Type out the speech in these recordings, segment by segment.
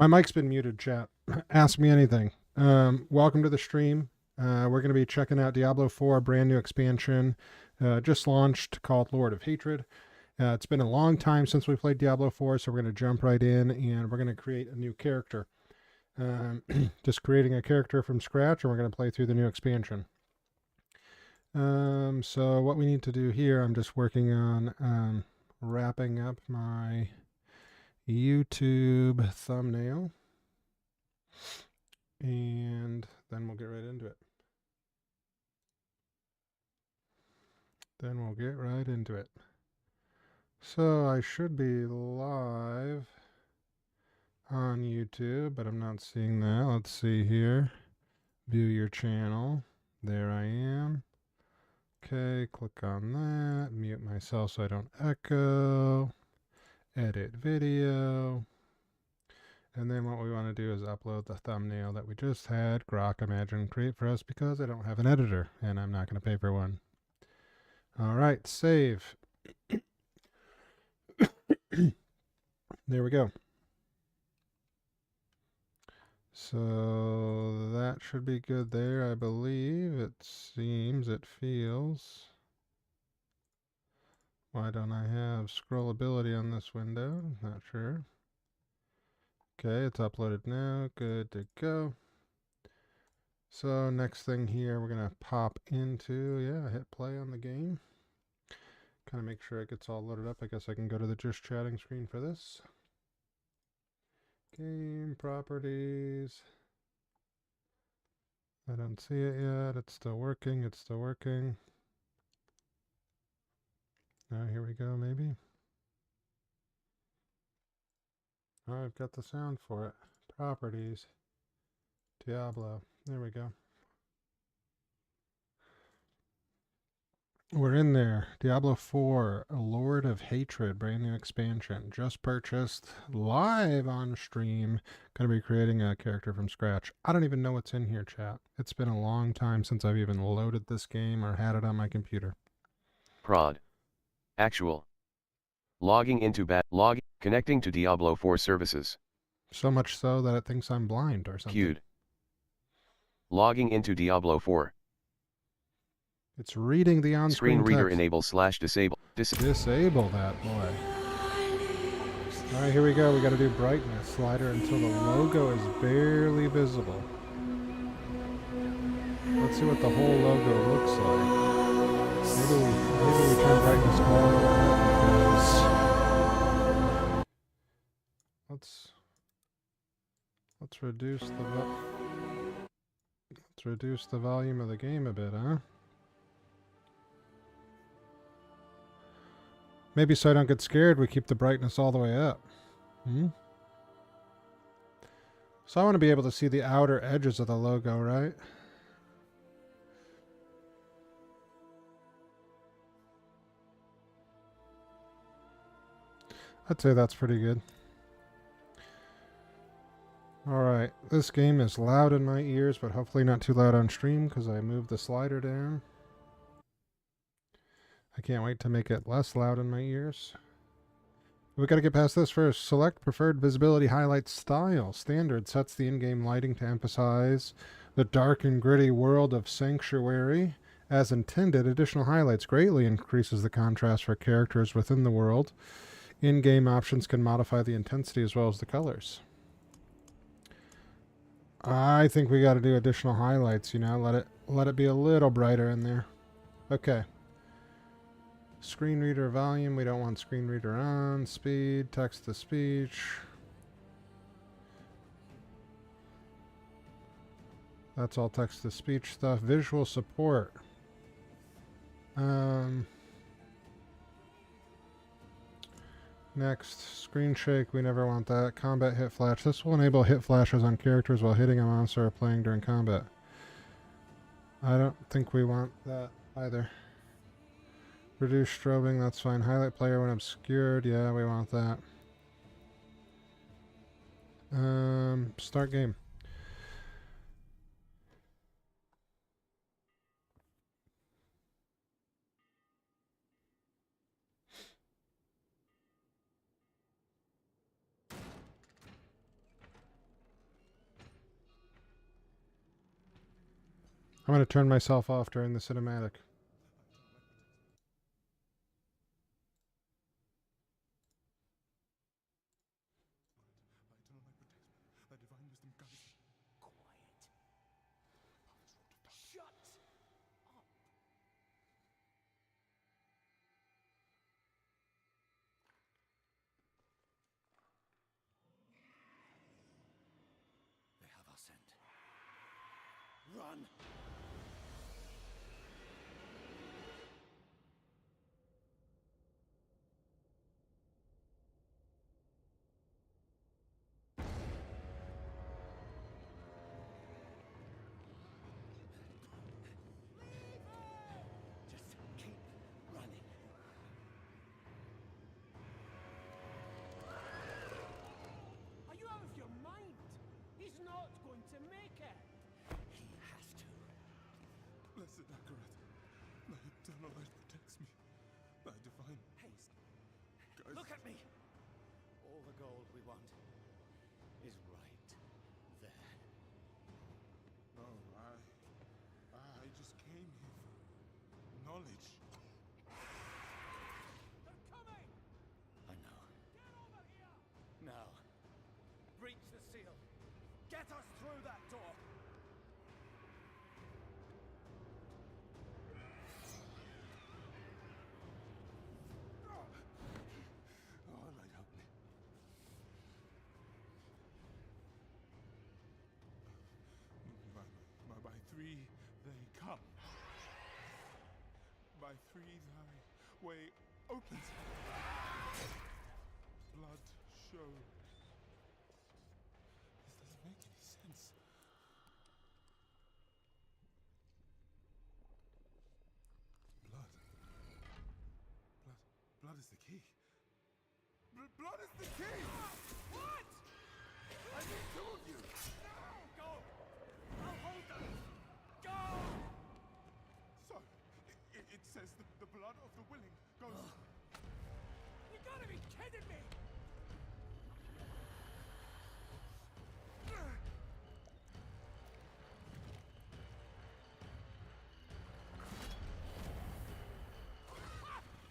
My mic's been muted, chat. Ask me anything. Welcome to the stream. We're going to be checking out Diablo 4, brand new expansion, just launched, called Lord of Hatred. It's been a long time since we played Diablo 4, so we're going to jump right in and we're going to create a new character. Just creating a character from scratch, and we're going to play through the new expansion. So what we need to do here, I'm just working on wrapping up my YouTube thumbnail, and then we'll get right into it. So I should be live on YouTube, but I'm not seeing that. Let's see here. View your channel. There I am. Okay, click on that. Mute myself so I don't echo. Edit video. And then what we want to do is upload the thumbnail that we just had Grok Imagine create for us, because I don't have an editor and I'm not going to pay for one. All right, save. There we go. So that should be good there, I believe. It seems, it feels. Why don't I have scrollability on this window? Not sure. Okay, it's uploaded now. Good to go. So next thing here, we're going to pop into, hit play on the game. Kind of make sure it gets all loaded up. I guess I can go to the just chatting screen for this. Game properties. I don't see it yet. It's still working. It's still working. Here we go, maybe. Oh, I've got the sound for it. Properties. Diablo. There we go. We're in there. Diablo 4, Lord of Hatred, brand new expansion. Just purchased, live on stream. Going to be creating a character from scratch. I don't even know what's in here, chat. It's been a long time since I've even loaded this game or had it on my computer. Prod. Actual. Logging into connecting to Diablo 4 services. So much so that it thinks I'm blind or something. Queued. Logging into Diablo 4. It's reading the on-screen Screen reader text. enable/disable. Disable that, boy. All right, here we go. We got to do brightness slider until the logo is barely visible. Let's see what the whole logo looks like. Maybe we turn brightness all the way up, because let's reduce the volume of the game a bit, huh? Maybe so I don't get scared, we keep the brightness all the way up. So I want to be able to see the outer edges of the logo, right? I'd say that's pretty good. Alright, this game is loud in my ears, but hopefully not too loud on stream because I moved the slider down. I can't wait to make it less loud in my ears. We got to get past this first. Select preferred visibility highlight style. Standard sets the in-game lighting to emphasize the dark and gritty world of Sanctuary. As intended, additional highlights greatly increases the contrast for characters within the world. In-game options can modify the intensity as well as the colors. I think we got to do additional highlights, you know, let it be a little brighter in there. Okay. Screen reader volume, we don't want screen reader on. Speed, text to speech. That's all text to speech stuff. Visual support. Next, screen shake, we never want that. Combat hit flash. This will enable hit flashes on characters while hitting a monster or playing during combat. I don't think we want that either. Reduce strobing, that's fine. Highlight player when obscured, yeah, we want that. Start game. I'm going to turn myself off during the cinematic. Run! Just keep running. Are you out of your mind? He's not going to make it. He has to. Blessed Akarat, thy eternal light protects me. Thy divine Haste. guides. Look at me! All the gold we want is right there. No, I just came here for knowledge. They're coming! I know. Get over here! Now, breach the seal. Get us through that door. Oh, light help me. By three they come. By three thy way opens. Blood shows. This doesn't make any sense. Blood. Blood is the key. Blood is the key! What? I need two of you! Go! I'll hold them! Go! So, it says the blood of the willing goes... You gotta be kidding me!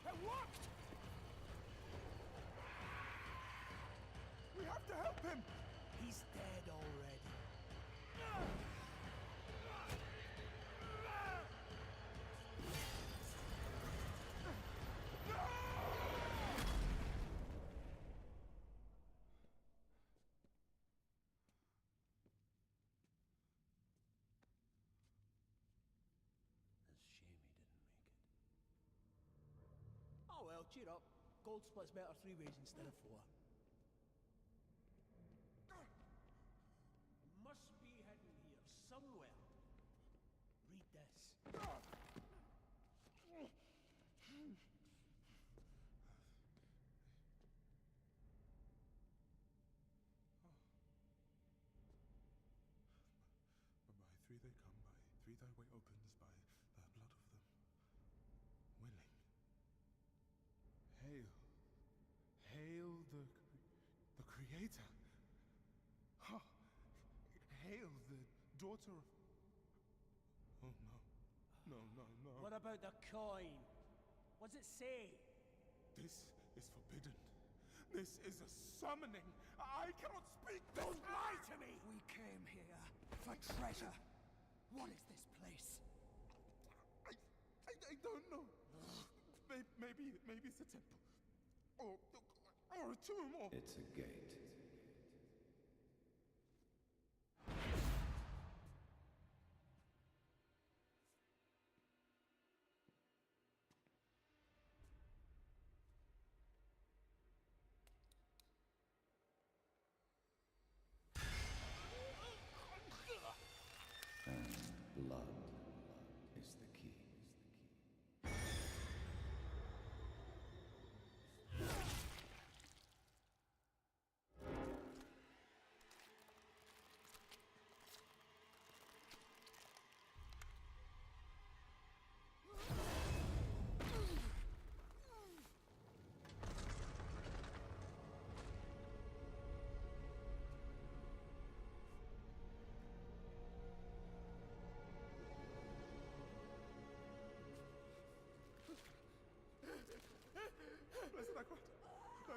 It worked! We have to help him! He's dead already. It's a shame he didn't make it. Oh well, cheer up. Gold split's better 3 ways instead of 4. Must be hidden here somewhere. Read this. By three they come, by three thy way opens, by the blood of them willing. Hail. Hail the Creator. Ha! Hail the daughter of... Oh no. No. What about the coin? What's it say? This is forbidden. This is a summoning. I cannot speak. Don't lie to me! We came here for treasure. What is this place? I don't know. Maybe it's a temple. Or a tomb, or... It's a gate. And blood is the key.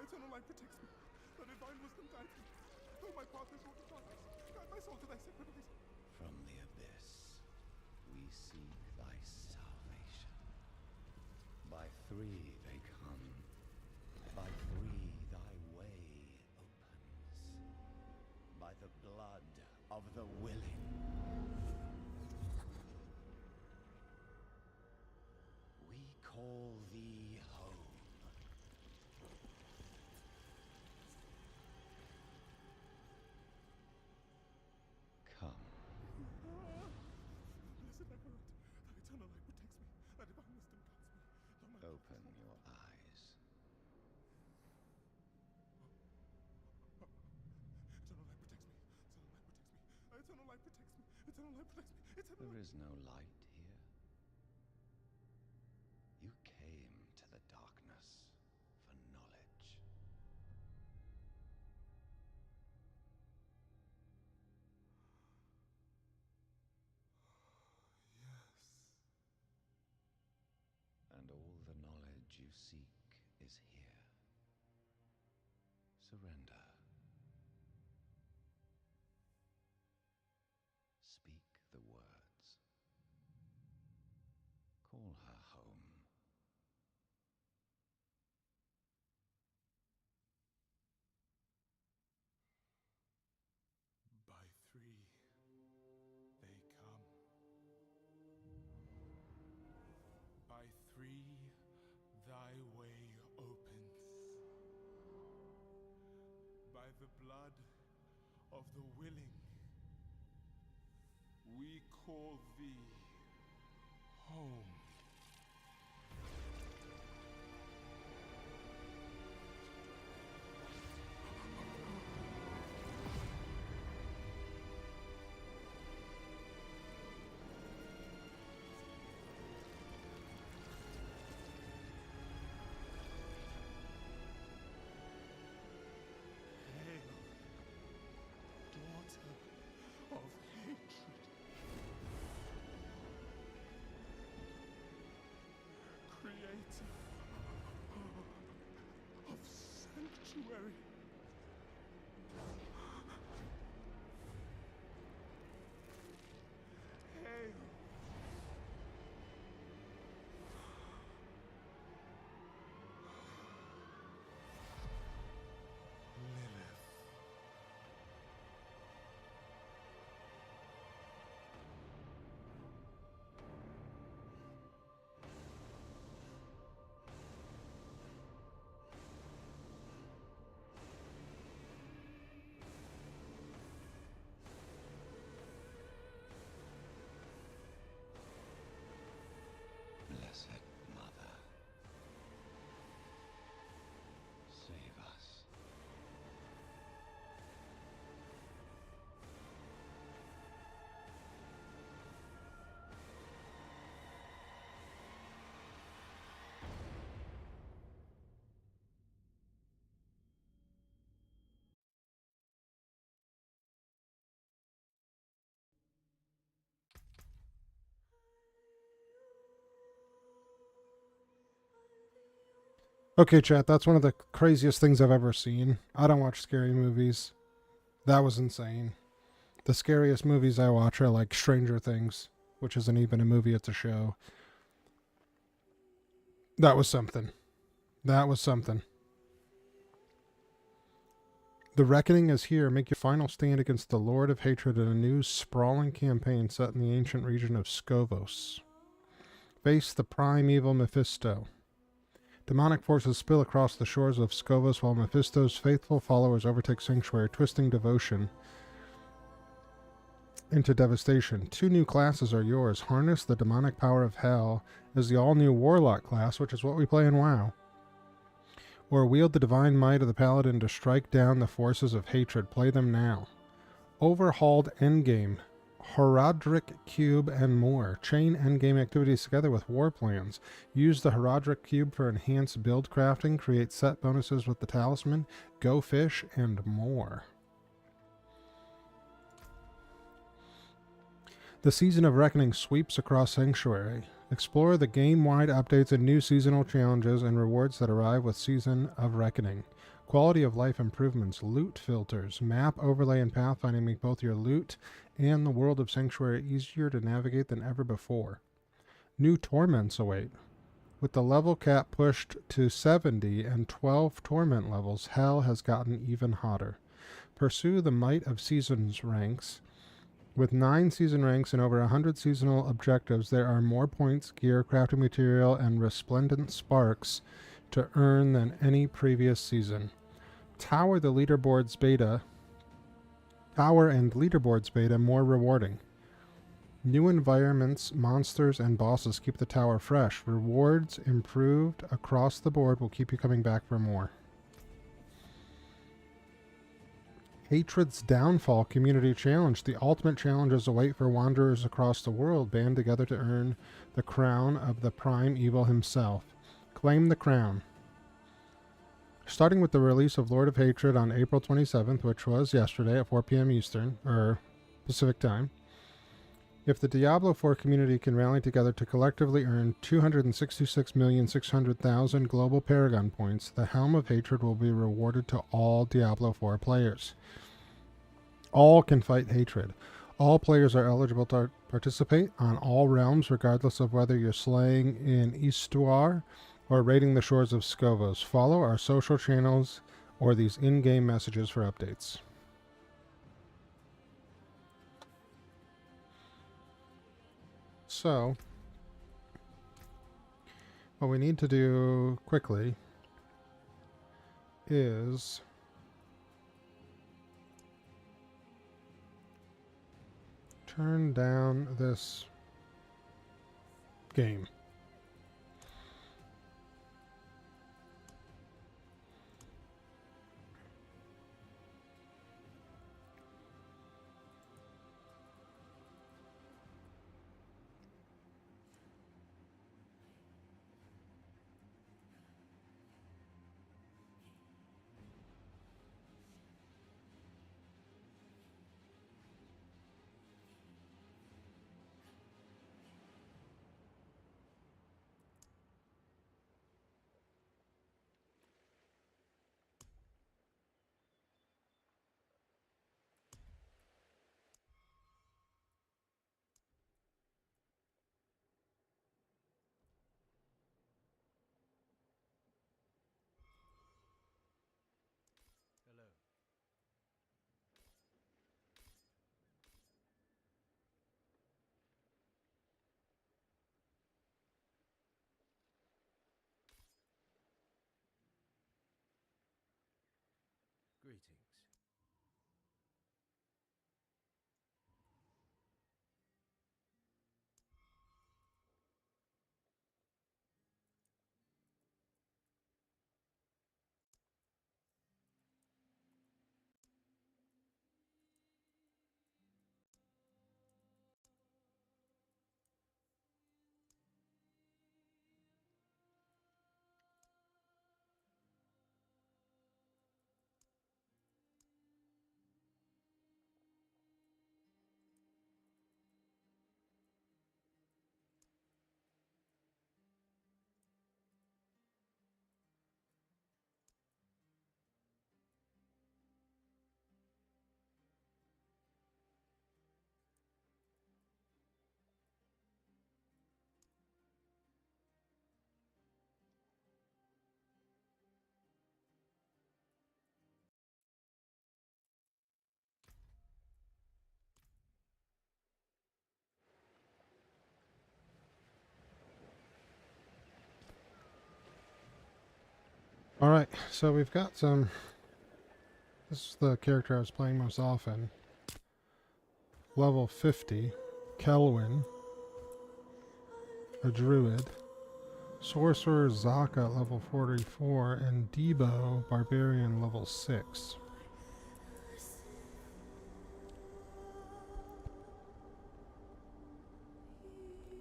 eternal light protects me. The divine wisdom guides me. Though my path is walking darkness, guide my soul to thy sacred ways. From the abyss, we seek thy salvation. By three they come. By three thy way opens. By the blood of the willing. We call thee home. Come. Blessed Emerald, thy eternal light protects me. Thy divine wisdom guides me. Though my Open your eyes. eternal light protects me. Eternal light protects me. Eternal light protects me. Eternal There light. is no light here. You came to the darkness for knowledge. Yes. And all the knowledge you seek is here. Surrender. Speak the words. Call her home. By three they come. By three thy way opens. By the blood of the willing, we call thee home. Hail, daughter of hatred. Creator of sanctuary. Hail. Lilith. Blessed Mother, save us. Okay, chat, that's one of the craziest things I've ever seen. I don't watch scary movies. That was insane. The scariest movies I watch are like Stranger Things, which isn't even a movie, it's a show. That was something. That was something. The reckoning is here. Make your final stand against the Lord of Hatred in a new, sprawling campaign set in the ancient region of Skovos. Face the primeval Mephisto. Demonic forces spill across the shores of Skovos while Mephisto's faithful followers overtake Sanctuary, twisting devotion into devastation. 2 new classes are yours. Harness the demonic power of hell as the all-new Warlock class, which is what we play in WoW. Or wield the divine might of the Paladin to strike down the forces of hatred. Play them now. Overhauled endgame. Heraldric Cube and more. Chain endgame activities together with war plans. Use the Heraldric Cube for enhanced build crafting, create set bonuses with the Talisman, go fish, and more. The Season of Reckoning sweeps across Sanctuary. Explore the game-wide updates and new seasonal challenges and rewards that arrive with Season of Reckoning. Quality of life improvements, loot filters, map overlay and pathfinding make both your loot and the world of Sanctuary easier to navigate than ever before. New torments await. With the level cap pushed to 70 and 12 torment levels, hell has gotten even hotter. Pursue the might of seasons ranks. With 9 season ranks and over 100 seasonal objectives, there are more points, gear, crafting material, and resplendent sparks to earn than any previous season. Tower and leaderboards beta more rewarding. New environments, monsters, and bosses keep the tower fresh. Rewards improved across the board will keep you coming back for more. Hatred's Downfall Community Challenge. The ultimate challenges await for wanderers across the world, band together to earn the crown of the prime evil himself. Claim the crown. Starting with the release of Lord of Hatred on April 27th, which was yesterday at 4 p.m. Eastern, or Pacific Time, if the Diablo 4 community can rally together to collectively earn 266,600,000 global Paragon points, the Helm of Hatred will be rewarded to all Diablo 4 players. All can fight hatred. All players are eligible to participate on all realms, regardless of whether you're slaying in Istuar or raiding the shores of Skovos. Follow our social channels or these in-game messages for updates. So, what we need to do quickly is turn down this game. Hello. Greetings. Alright, so we've got some... This is the character I was playing most often. Level 50. Kelwyn. A druid. Sorcerer Zaka at level 44. And Debo, Barbarian, level 6.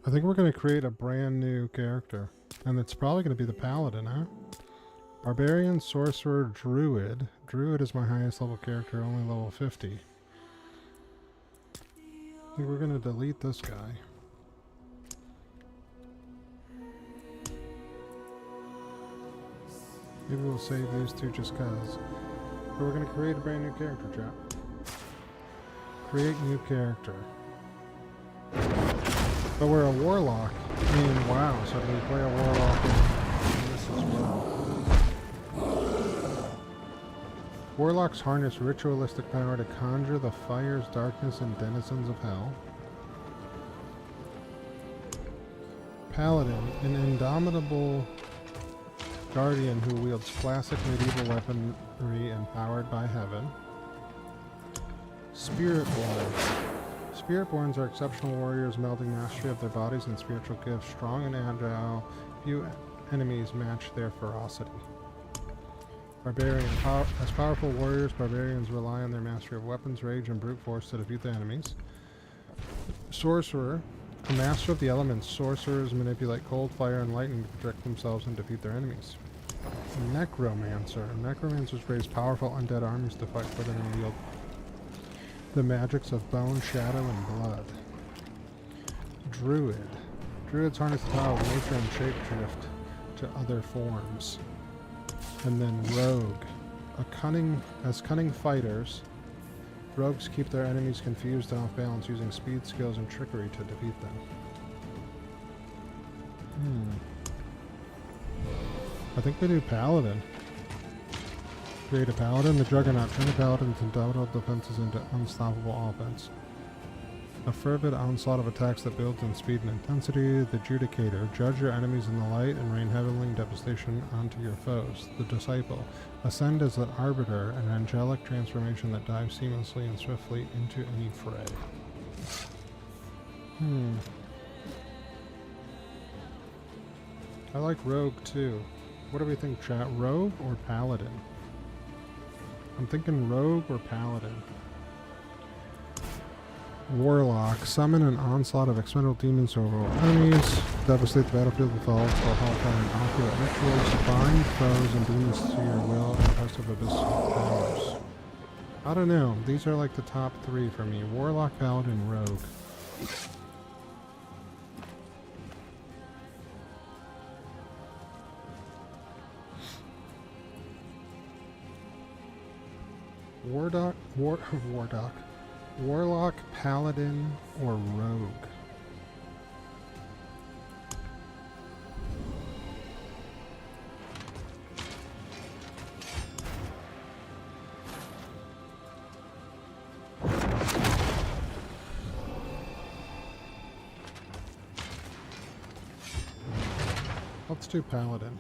I think we're going to create a brand new character. And it's probably going to be the Paladin, huh? Barbarian, Sorcerer, Druid. Druid is my highest level character, only level 50. I think we're going to delete this guy. Maybe we'll save these two just cause. But we're gonna create a brand new character, chat. Create new character. But we're a warlock in WoW, so do we play a warlock in this as well? Warlocks harness ritualistic power to conjure the fires, darkness, and denizens of hell. Paladin, an indomitable guardian who wields classic medieval weaponry empowered by heaven. Spiritborn. Spiritborns are exceptional warriors melding mastery of their bodies and spiritual gifts. Strong and agile, few enemies match their ferocity. Barbarian. As powerful warriors, barbarians rely on their mastery of weapons, rage, and brute force to defeat their enemies. Sorcerer. A master of the elements, sorcerers manipulate cold, fire, and lightning to protect themselves and defeat their enemies. Necromancer. Necromancers raise powerful undead armies to fight for them and wield the magics of bone, shadow, and blood. Druid. Druids harness the power of nature and shapeshift to other forms. And then Rogue. As cunning fighters, rogues keep their enemies confused and off balance using speed, skills, and trickery to defeat them. I think we do Paladin. Create a Paladin. The Juggernaut. Turn a Paladin's indomitable defenses into unstoppable offense. A fervid onslaught of attacks that builds in speed and intensity. The Judicator. Judge your enemies in the light and rain heavenly devastation onto your foes. The Disciple. Ascend as an arbiter, an angelic transformation that dives seamlessly and swiftly into any fray. I like Rogue too. What do we think, chat? Rogue or Paladin? I'm thinking Rogue or Paladin. Warlock. Summon an onslaught of expendable demons over enemies. Devastate the battlefield with all hellfire and oculate rituals. Bind foes and demons to your will and impressive abyssal powers. I don't know. These are like the top three for me. Warlock, Paladin, Rogue. Warlock, Paladin, or Rogue? Let's do Paladin.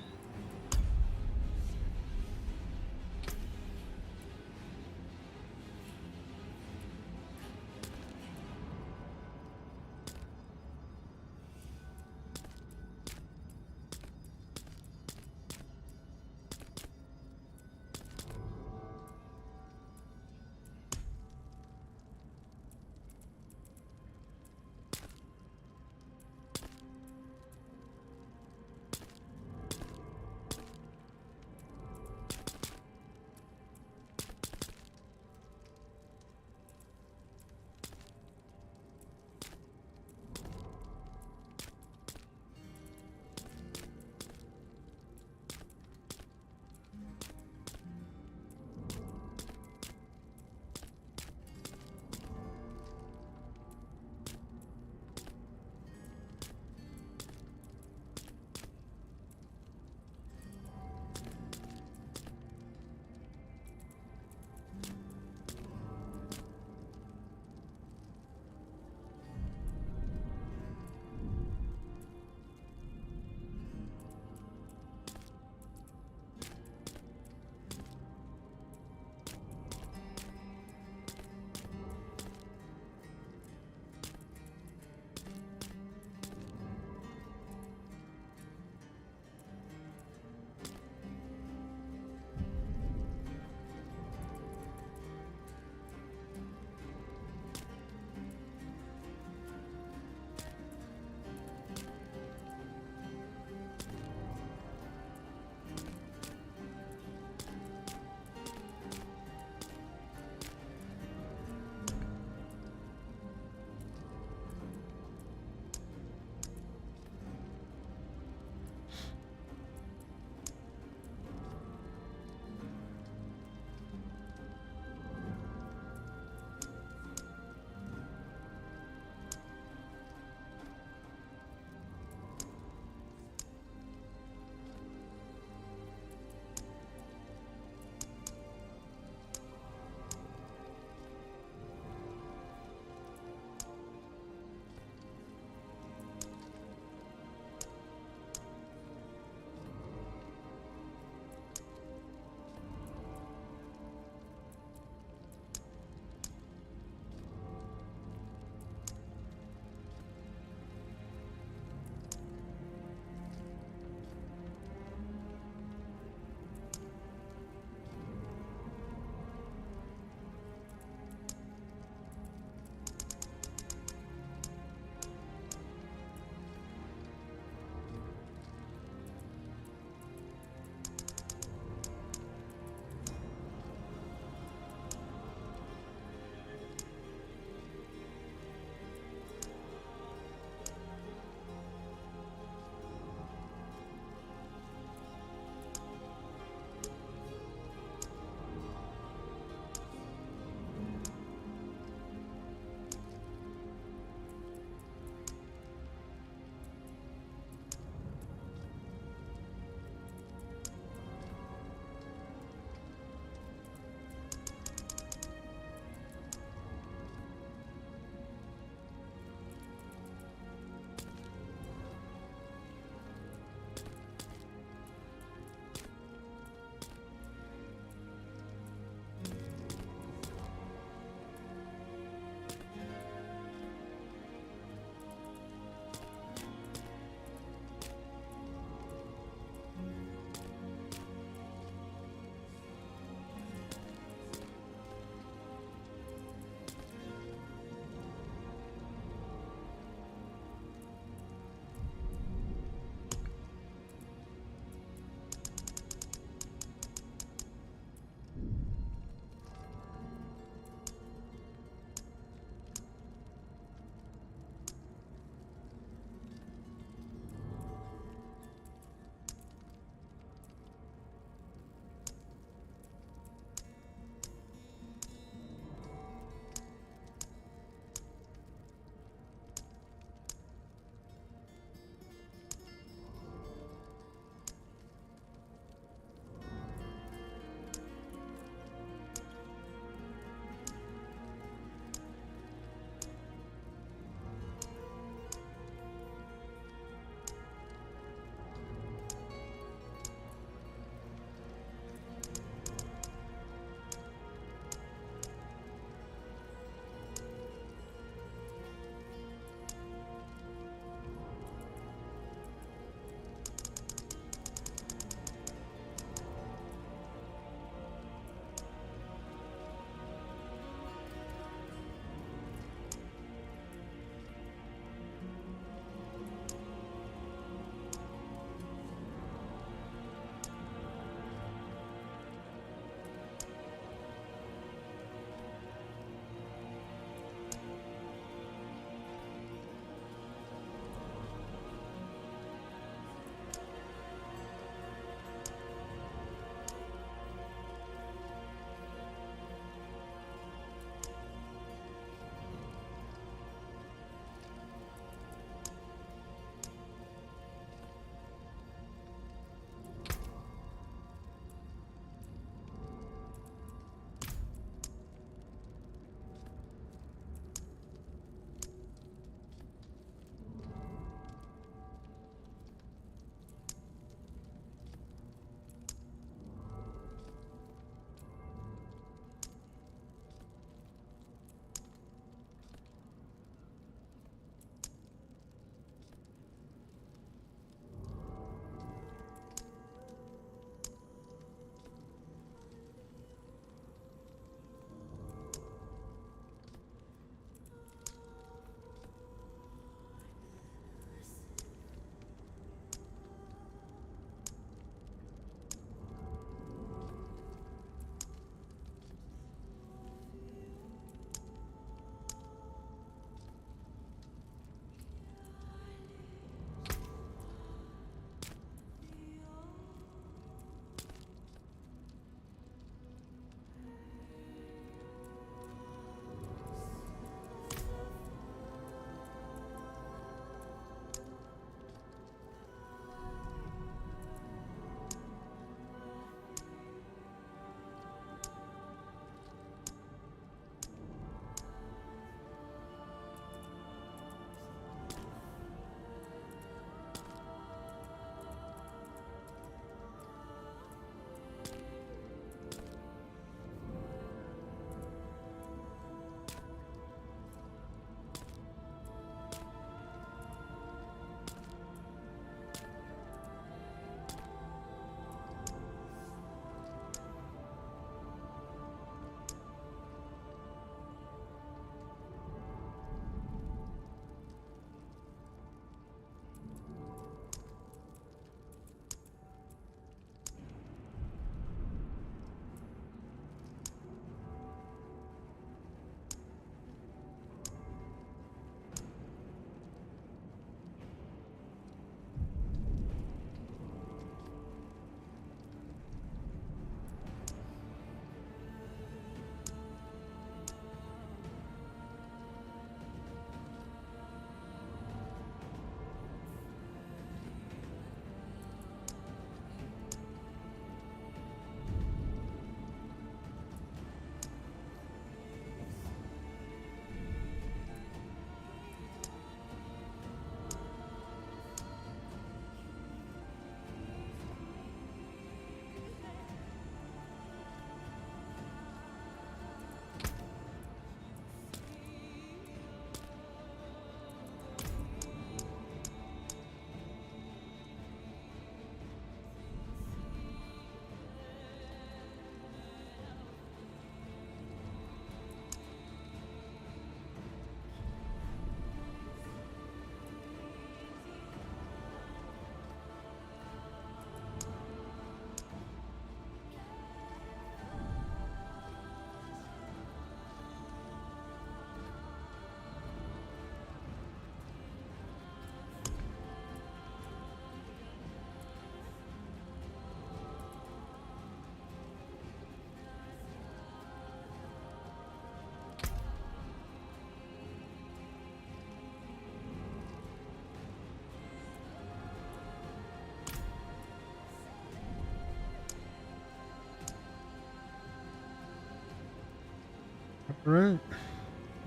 Right.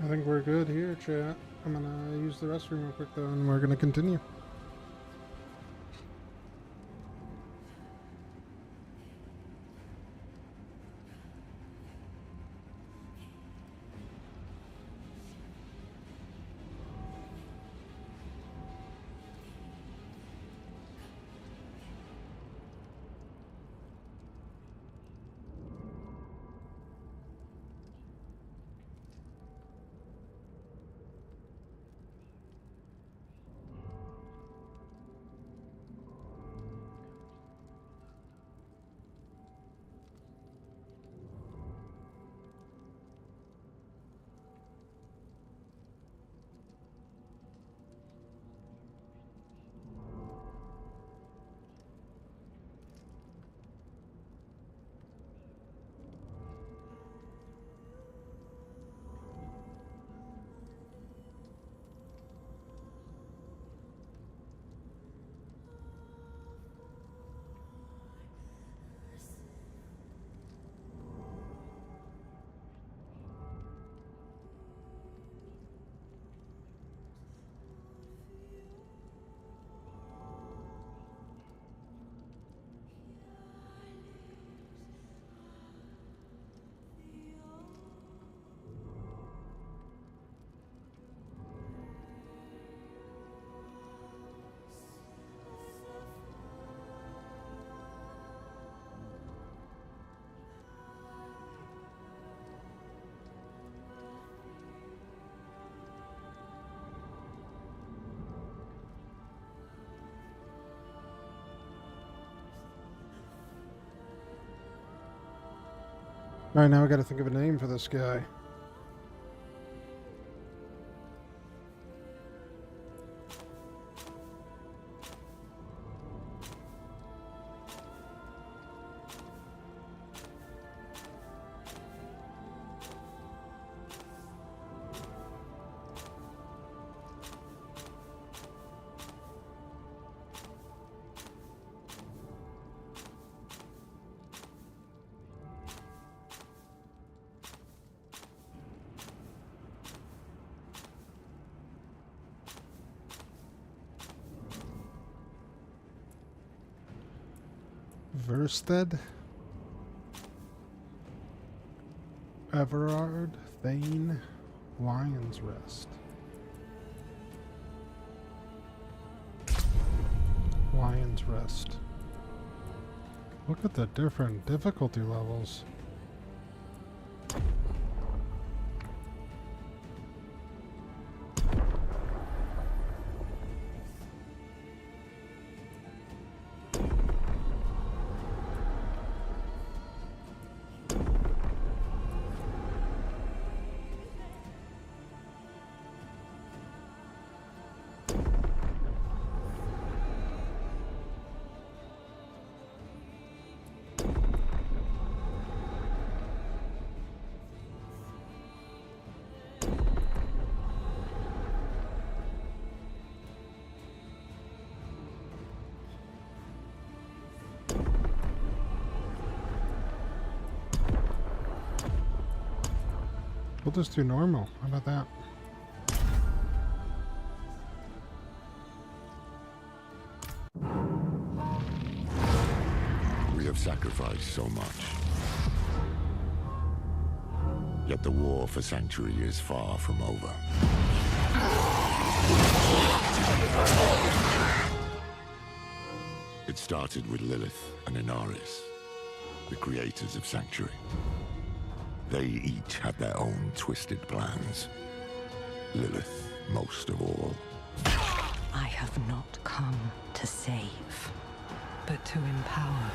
I think we're good here, chat. I'm gonna use the restroom real quick though, and we're gonna continue. Alright, now I gotta think of a name for this guy. Versted? Everard Thane Lion's Rest. Lion's Rest. Look at the different difficulty levels. We'll just do normal. How about that? We have sacrificed so much. Yet the war for Sanctuary is far from over. It started with Lilith and Inaris, the creators of Sanctuary. They each had their own twisted plans. Lilith most of all. I have not come to save, but to empower.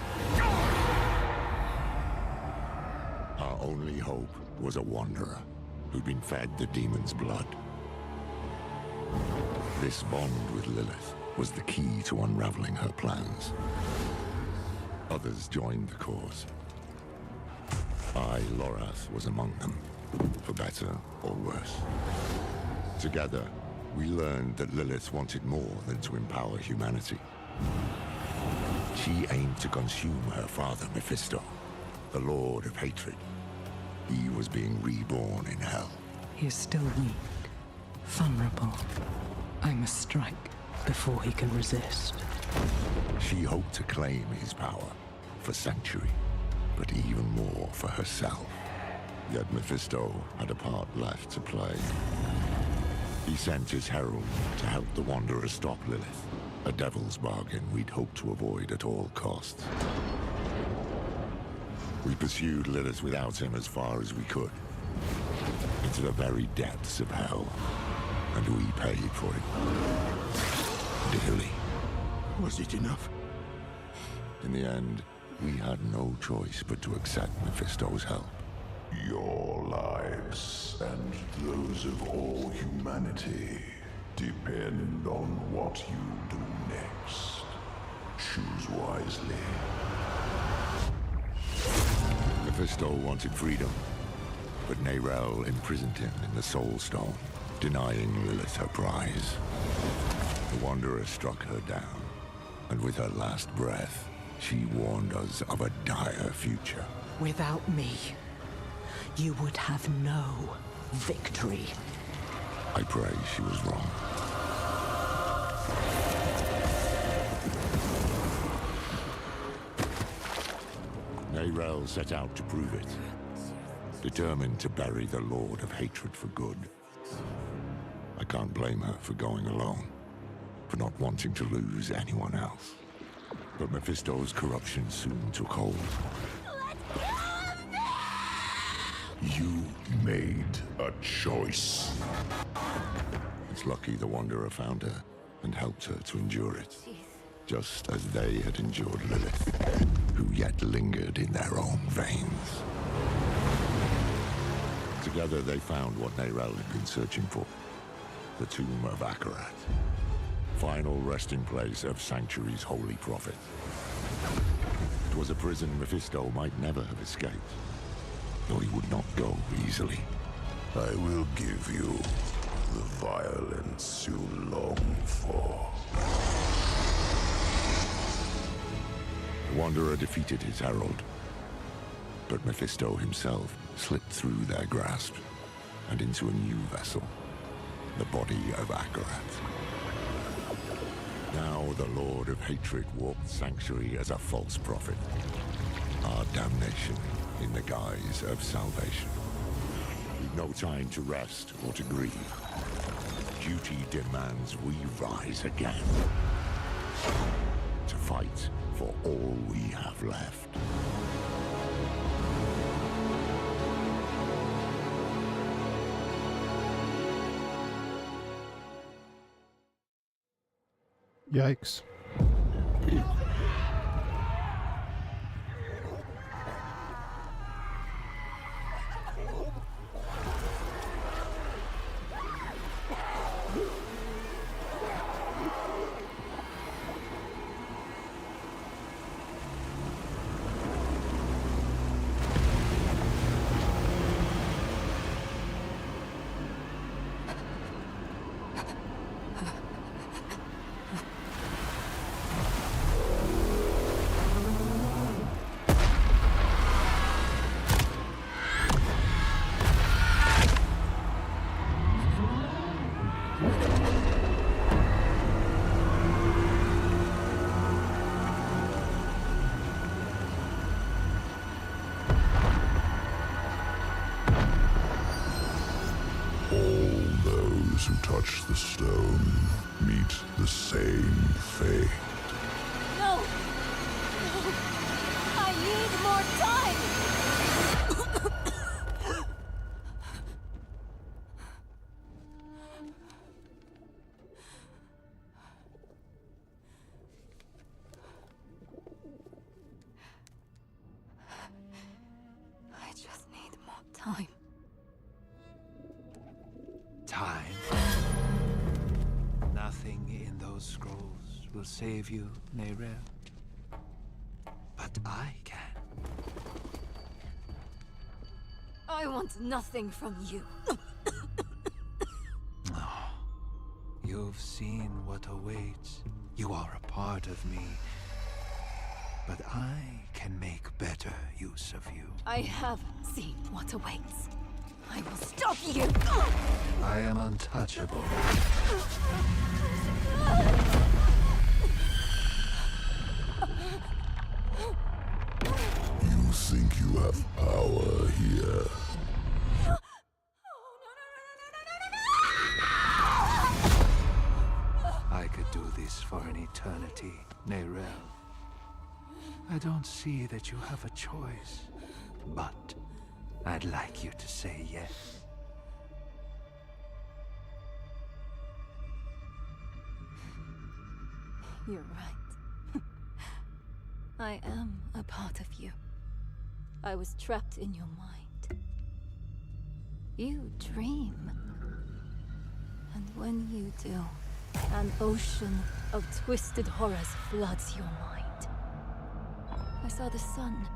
Our only hope was a wanderer who'd been fed the demon's blood. This bond with Lilith was the key to unraveling her plans. Others joined the cause. I, Lorath, was among them, for better or worse. Together, we learned that Lilith wanted more than to empower humanity. She aimed to consume her father, Mephisto, the Lord of Hatred. He was being reborn in hell. He is still weak, vulnerable. I must strike before he can resist. She hoped to claim his power for Sanctuary, but even more for herself. Yet Mephisto had a part left to play. He sent his herald to help the Wanderer stop Lilith, a devil's bargain we'd hoped to avoid at all costs. We pursued Lilith without him as far as we could, into the very depths of hell, and we paid for it dearly. Was it enough? In the end, we had no choice but to accept Mephisto's help. Your lives and those of all humanity depend on what you do next. Choose wisely. Mephisto wanted freedom, but Nerel imprisoned him in the Soul Stone, denying Lilith her prize. The Wanderer struck her down, and with her last breath, she warned us of a dire future. Without me, you would have no victory. I pray she was wrong. Nerel set out to prove it, determined to bury the Lord of Hatred for good. I can't blame her for going alone, for not wanting to lose anyone else. But Mephisto's corruption soon took hold. You made a choice. It's lucky the Wanderer found her and helped her to endure it, just as they had endured Lilith, who yet lingered in their own veins. Together they found what Nerel had been searching for, the tomb of Akarat, final resting place of Sanctuary's holy prophet. It was a prison Mephisto might never have escaped, though he would not go easily. I will give you the violence you long for. The Wanderer defeated his herald, but Mephisto himself slipped through their grasp and into a new vessel, the body of Akarat. Now the Lord of Hatred walked Sanctuary as a false prophet, our damnation in the guise of salvation. We've no time to rest or to grieve. Duty demands we rise again, to fight for all we have left. Yikes. Those who touch the stone meet the same fate. No! No! I need more time! I just need more time. Time. Nothing in those scrolls will save you, Nerel. But I can. I want nothing from you. You've seen what awaits. You are a part of me. But I can make better use of you. I have seen what awaits. I will stop you! I am untouchable. You think you have power here? I could do this for an eternity, Neyrel. I don't see that you have a choice, but I'd like you to say yes. You're right. I am a part of you. I was trapped in your mind. You dream. And when you do, an ocean of twisted horrors floods your mind. I saw the sun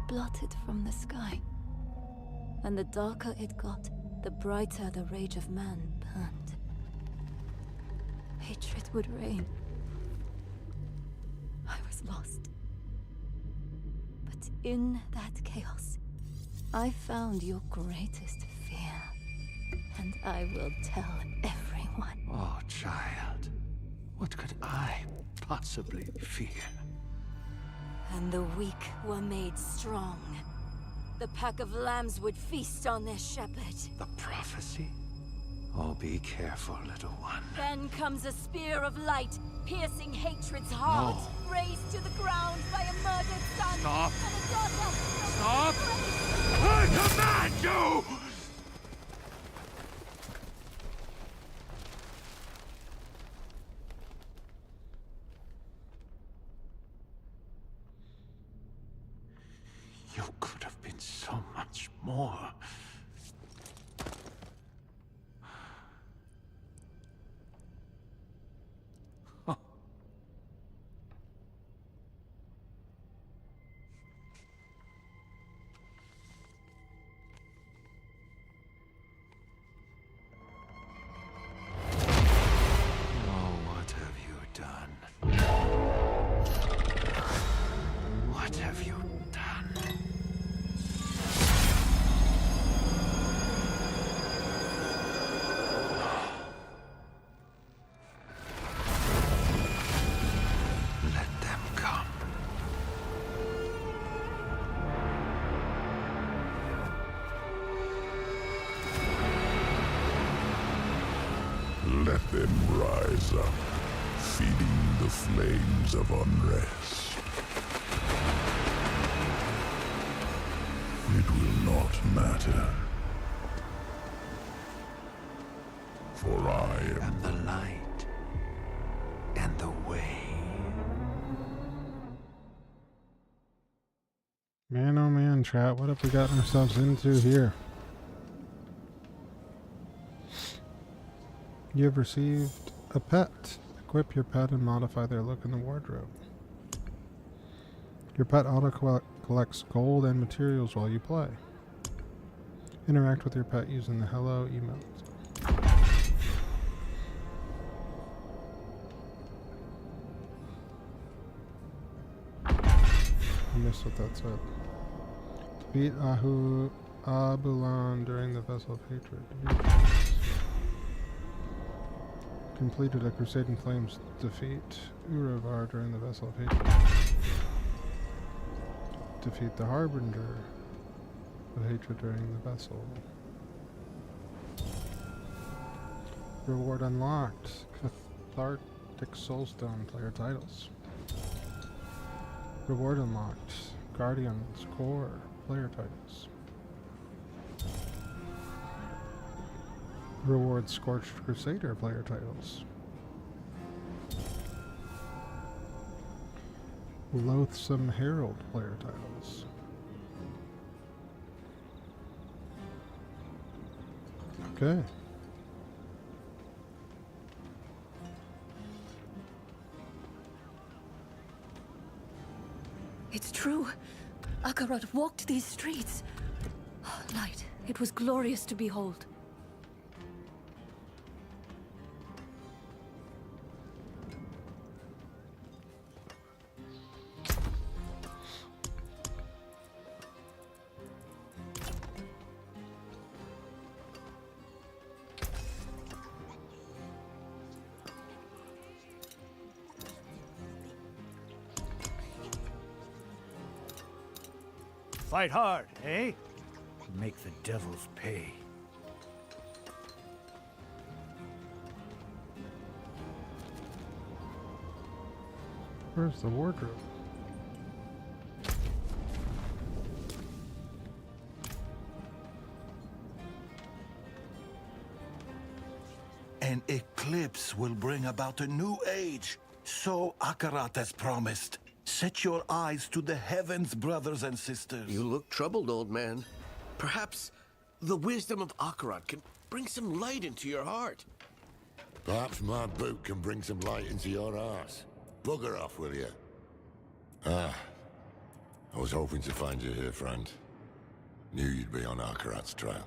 blotted from the sky. And the darker it got, the brighter the rage of man burned. Hatred would reign. I was lost. But in that chaos, I found your greatest fear. And I will tell everyone. Oh, child. What could I possibly fear? And the weak were made strong. The pack of lambs would feast on their shepherd. The prophecy? Oh, be careful, little one. Then comes a spear of light, piercing hatred's heart. No. Razed to the ground by a murdered son. Stop. And a daughter. Stop! I command you! You could have been so much more. Oh, what have you done? What have you done? Let them come. Let them rise up, feeding the flames of unrest. It will not matter. For I am And the light. And the way. Man, oh man, chat, what have we gotten ourselves into here? You have received a pet. Equip your pet and modify their look in the wardrobe. Your pet auto-collects gold and materials while you play. Interact with your pet using the hello emote. I missed what that said. Defeat Abulan during the Vessel of Hatred. Completed a Crusade in Flames defeat Uravar during the Vessel of Hatred. Defeat the Harbinger of Hatred during the Vessel. Reward unlocked. Cathartic Soulstone player titles. Reward unlocked. Guardians Core player titles. Reward Scorched Crusader player titles. Loathsome Herald player titles. Okay. It's true. Akarat walked these streets. Light. It was glorious to behold. Fight hard, eh? Make the devils pay. Where's the wardrobe? An eclipse will bring about a new age. So Akarat has promised. Set your eyes to the heavens, brothers and sisters. You look troubled, old man. Perhaps the wisdom of Akarat can bring some light into your heart. Perhaps my boot can bring some light into your arse. Bugger off, will you? Ah. I was hoping to find you here, friend. Knew you'd be on Akarat's trail.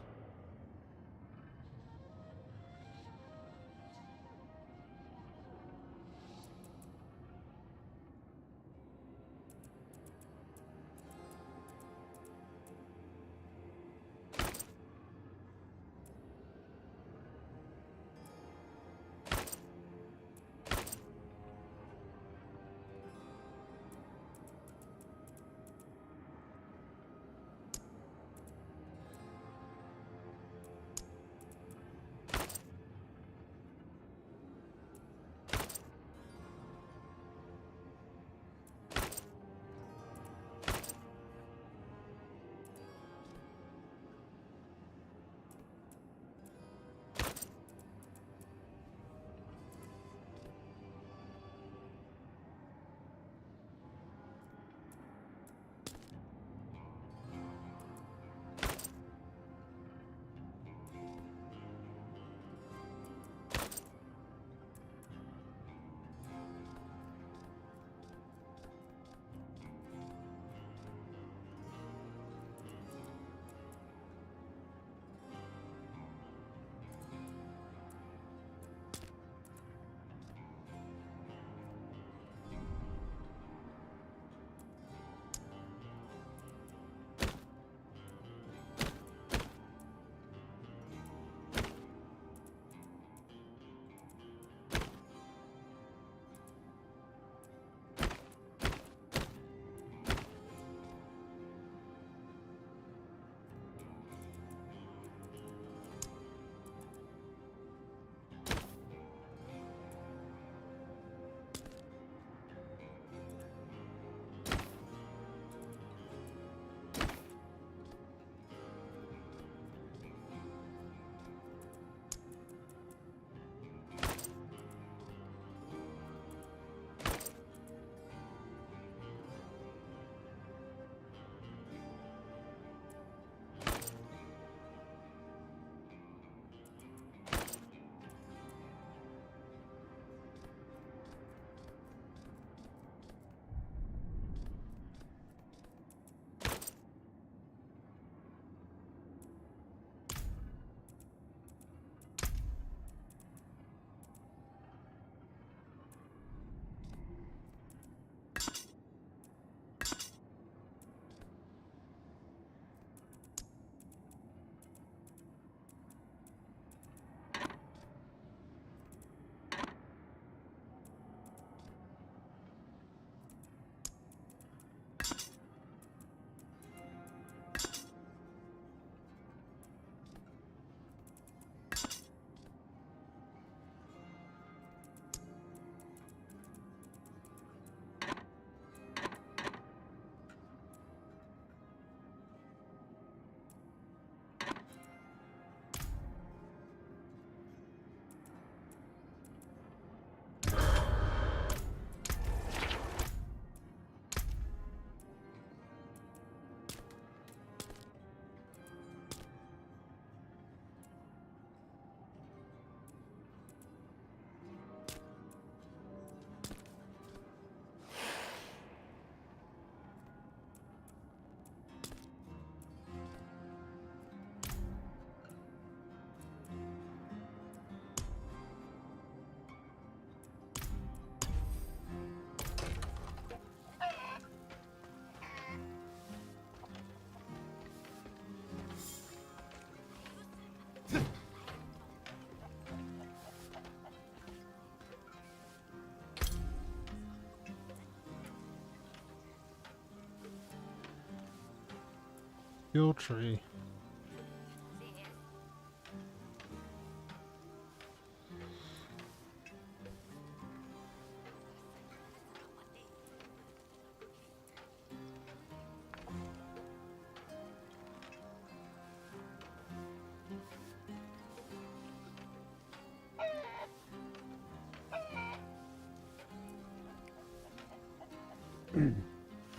skill tree.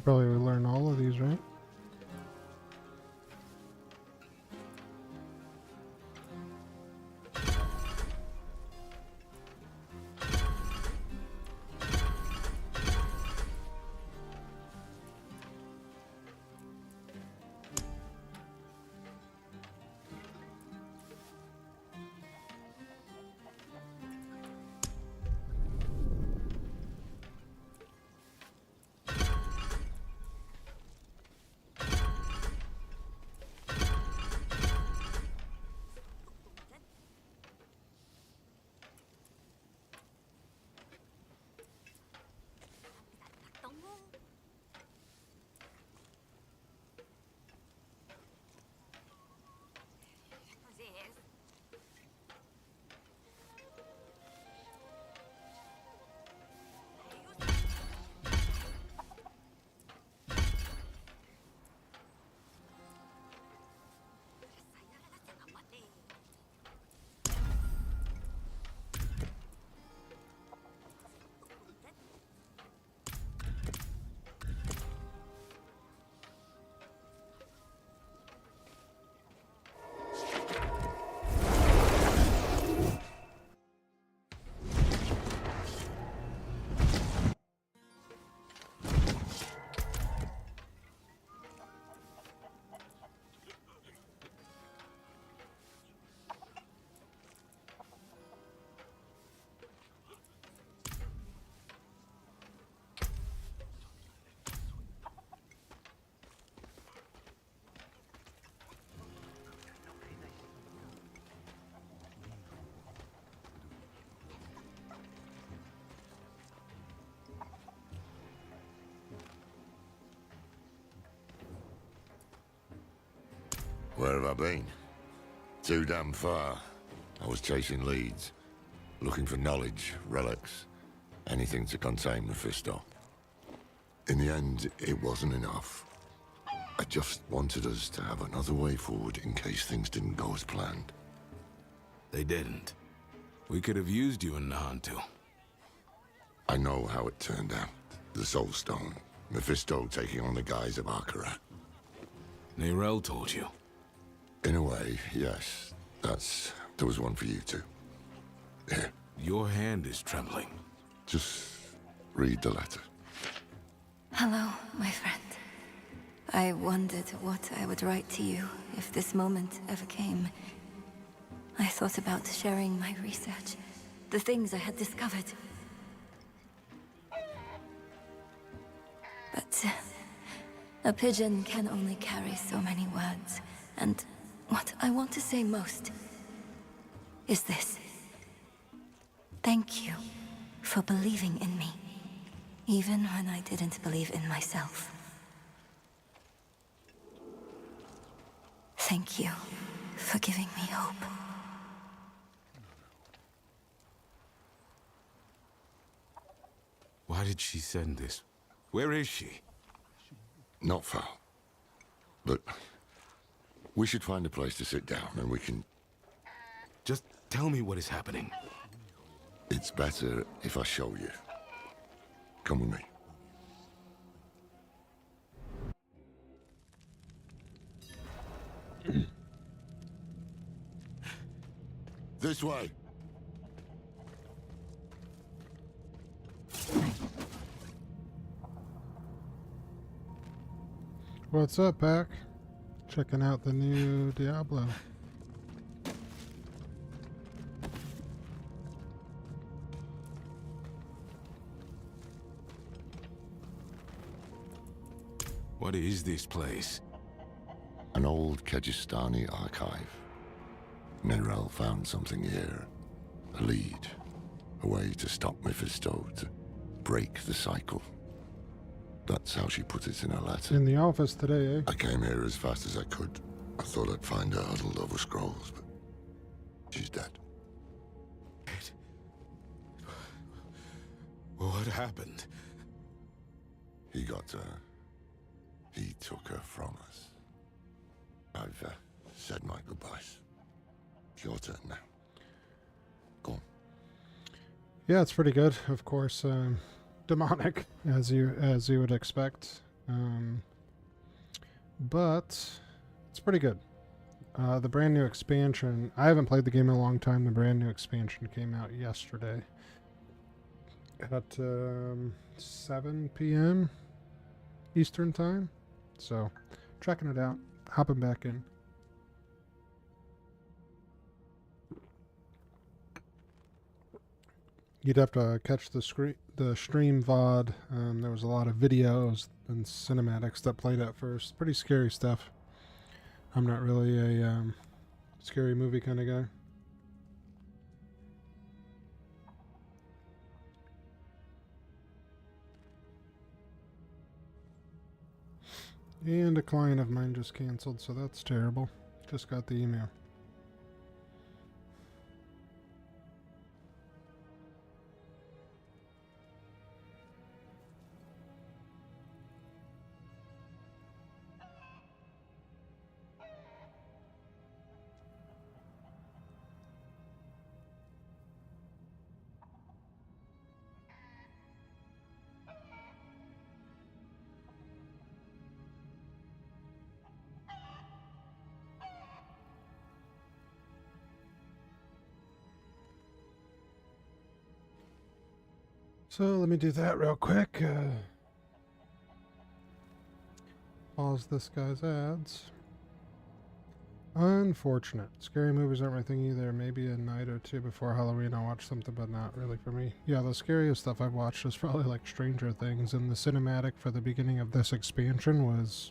Probably will learn all of these, right? Where have I been? Too damn far. I was chasing leads, looking for knowledge, relics, anything to contain Mephisto. In the end, it wasn't enough. I just wanted us to have another way forward in case things didn't go as planned. They didn't. We could have used you in Nahantu. I know how it turned out. The Soul Stone. Mephisto taking on the guise of Akarat. Nerel told you. In a way, yes. There was one for you too. Here. Your hand is trembling. Just read the letter. Hello, my friend. I wondered what I would write to you if this moment ever came. I thought about sharing my research, the things I had discovered. But a pigeon can only carry so many words, and what I want to say most is this. Thank you for believing in me, even when I didn't believe in myself. Thank you for giving me hope. Why did she send this? Where is she? Not far. But we should find a place to sit down and we can... Just tell me what is happening. It's better if I show you. Come with me. This way. What's up, Pac? Checking out the new Diablo. What is this place? An old Kegistani archive. Nerel found something here. A lead. A way to stop Mephisto, to break the cycle. That's how she put it in her letter. In the office today, eh? I came here as fast as I could. I thought I'd find her huddled over scrolls, but she's dead. What happened? He got her. He took her from us. I've said my goodbyes. It's your turn now. Go on. Yeah, it's pretty good. Of course, demonic, as you would expect. But it's pretty good. The brand new expansion. I haven't played the game in a long time. The brand new expansion came out yesterday at 7 p.m. Eastern time. So, checking it out. Hopping back in. You'd have to catch the stream VOD. There was a lot of videos and cinematics that played at first. Pretty scary stuff. I'm not really a scary movie kind of guy. And a client of mine just canceled, so that's terrible. Just got the email. So let me do that real quick. Pause this guy's ads. Unfortunate. Scary movies aren't my thing either. Maybe a night or two before Halloween I'll watch something, but not really for me. Yeah, the scariest stuff I've watched is probably like Stranger Things, and the cinematic for the beginning of this expansion was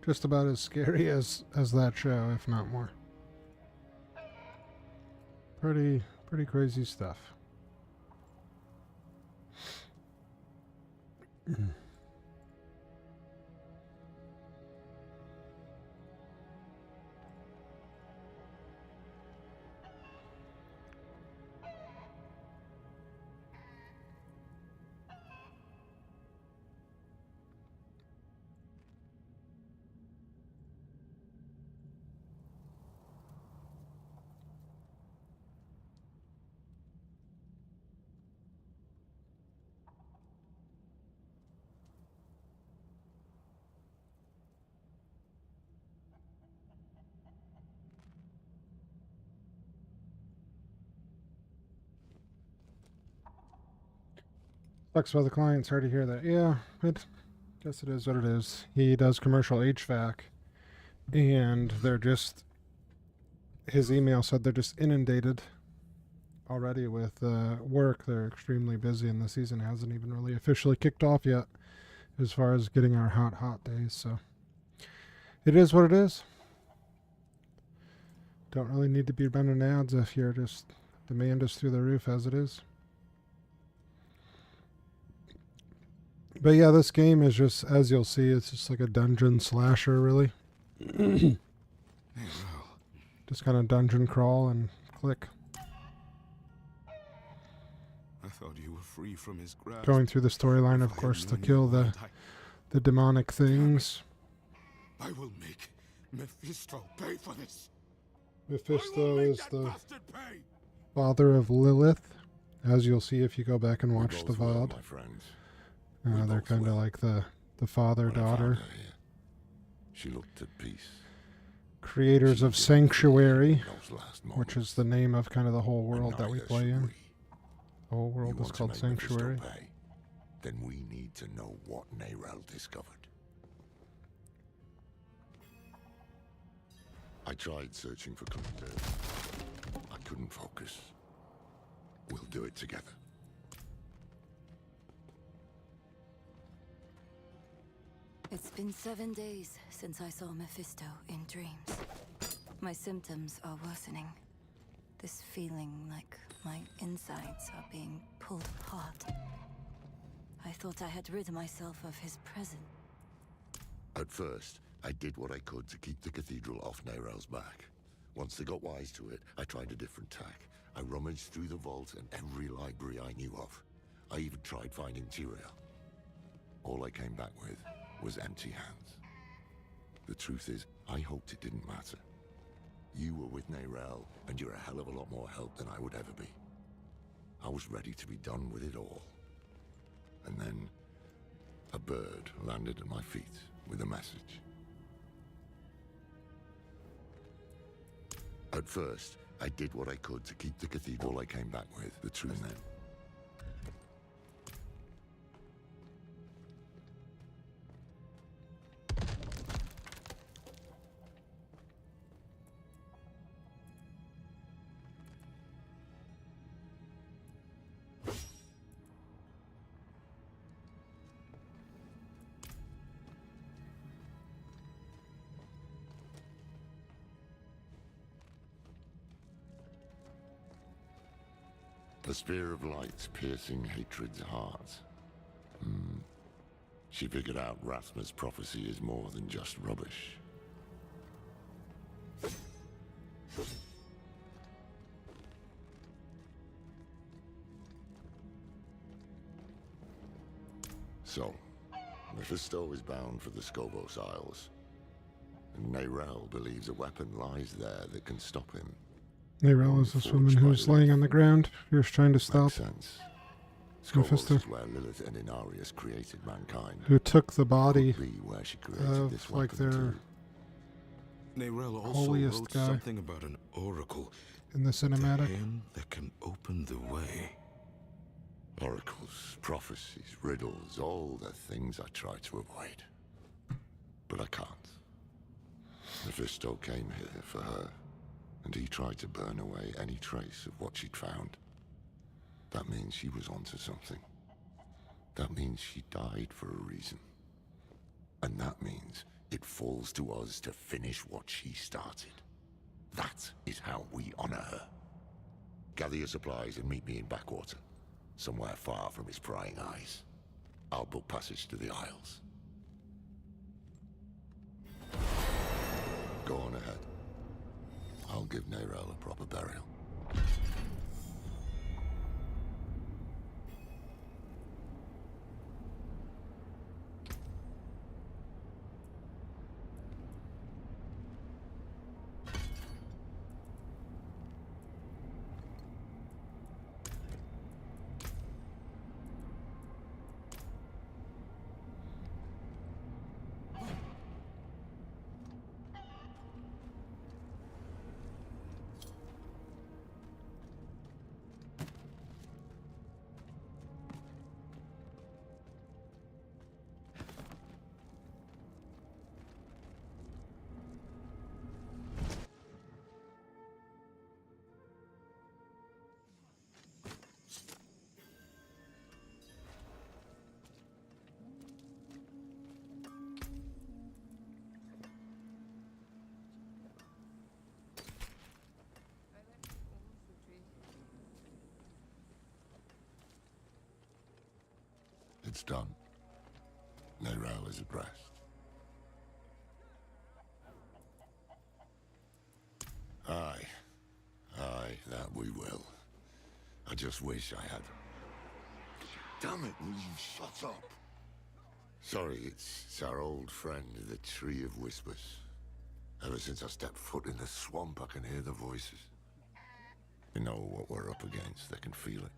just about as scary as that show, if not more. Pretty crazy stuff. Sucks for the client. Sorry to hear that. Yeah, guess it is what it is. He does commercial HVAC, and they're just, his email said they're just inundated already with work. They're extremely busy, and the season hasn't even really officially kicked off yet as far as getting our hot days. So it is what it is. Don't really need to be running ads if you're just, demand is through the roof as it is. But yeah, this game is just, as you'll see, it's just like a dungeon slasher, really. Just kind of dungeon crawl and click. I thought you were free from his grasp. Going through the storyline, of course, to kill the demonic things. I will make Mephisto pay for this. Mephisto is the father of Lilith, as you'll see if you go back and watch the VOD. They're kind of like the father-daughter. She looked at peace. Creators of Sanctuary, which is the name of kind of the whole world that we play in. The whole world is called Sanctuary. Then we need to know what Nerel discovered. I tried searching for clues. I couldn't focus. We'll do it together. It's been 7 days since I saw Mephisto in dreams. My symptoms are worsening. This feeling like my insides are being pulled apart. I thought I had rid myself of his presence. At first, I did what I could to keep the cathedral off Nerel's back. Once they got wise to it, I tried a different tack. I rummaged through the vault and every library I knew of. I even tried finding Tyrael. All I came back with was empty hands. The truth is, I hoped it didn't matter. You were with Nerel, and you're a hell of a lot more help than I would ever be. I was ready to be done with it all. And then, a bird landed at my feet with a message. At first, I did what I could to keep the cathedral. All I came back with, the truth then. The spear of light's piercing hatred's heart. She figured out Rathma's prophecy is more than just rubbish. So, Mephisto is bound for the Skobos Isles. And Nerel believes a weapon lies there that can stop him. Nerel is this woman who's laying on the ground. You're trying to stop Mephisto, is where Lilith and Inarius created mankind. who took the body Where she created of this like weapon their too. Nerel also holiest wrote guy something about an oracle. in the cinematic. The hand that can open the way. Oracles, prophecies, riddles, all the things I try to avoid. But I can't. Mephisto came here for her, and he tried to burn away any trace of what she'd found. That means she was onto something. That means she died for a reason. And that means it falls to us to finish what she started. That is how we honor her. Gather your supplies and meet me in Backwater, somewhere far from his prying eyes. I'll book passage to the Isles. Go on ahead. I'll give Nerel a proper burial. It's done. Nerel is at rest. Aye, that we will. I just wish I had... Damn it, will you shut up? Sorry, it's our old friend, the Tree of Whispers. Ever since I stepped foot in the swamp, I can hear the voices. They know what we're up against, they can feel it.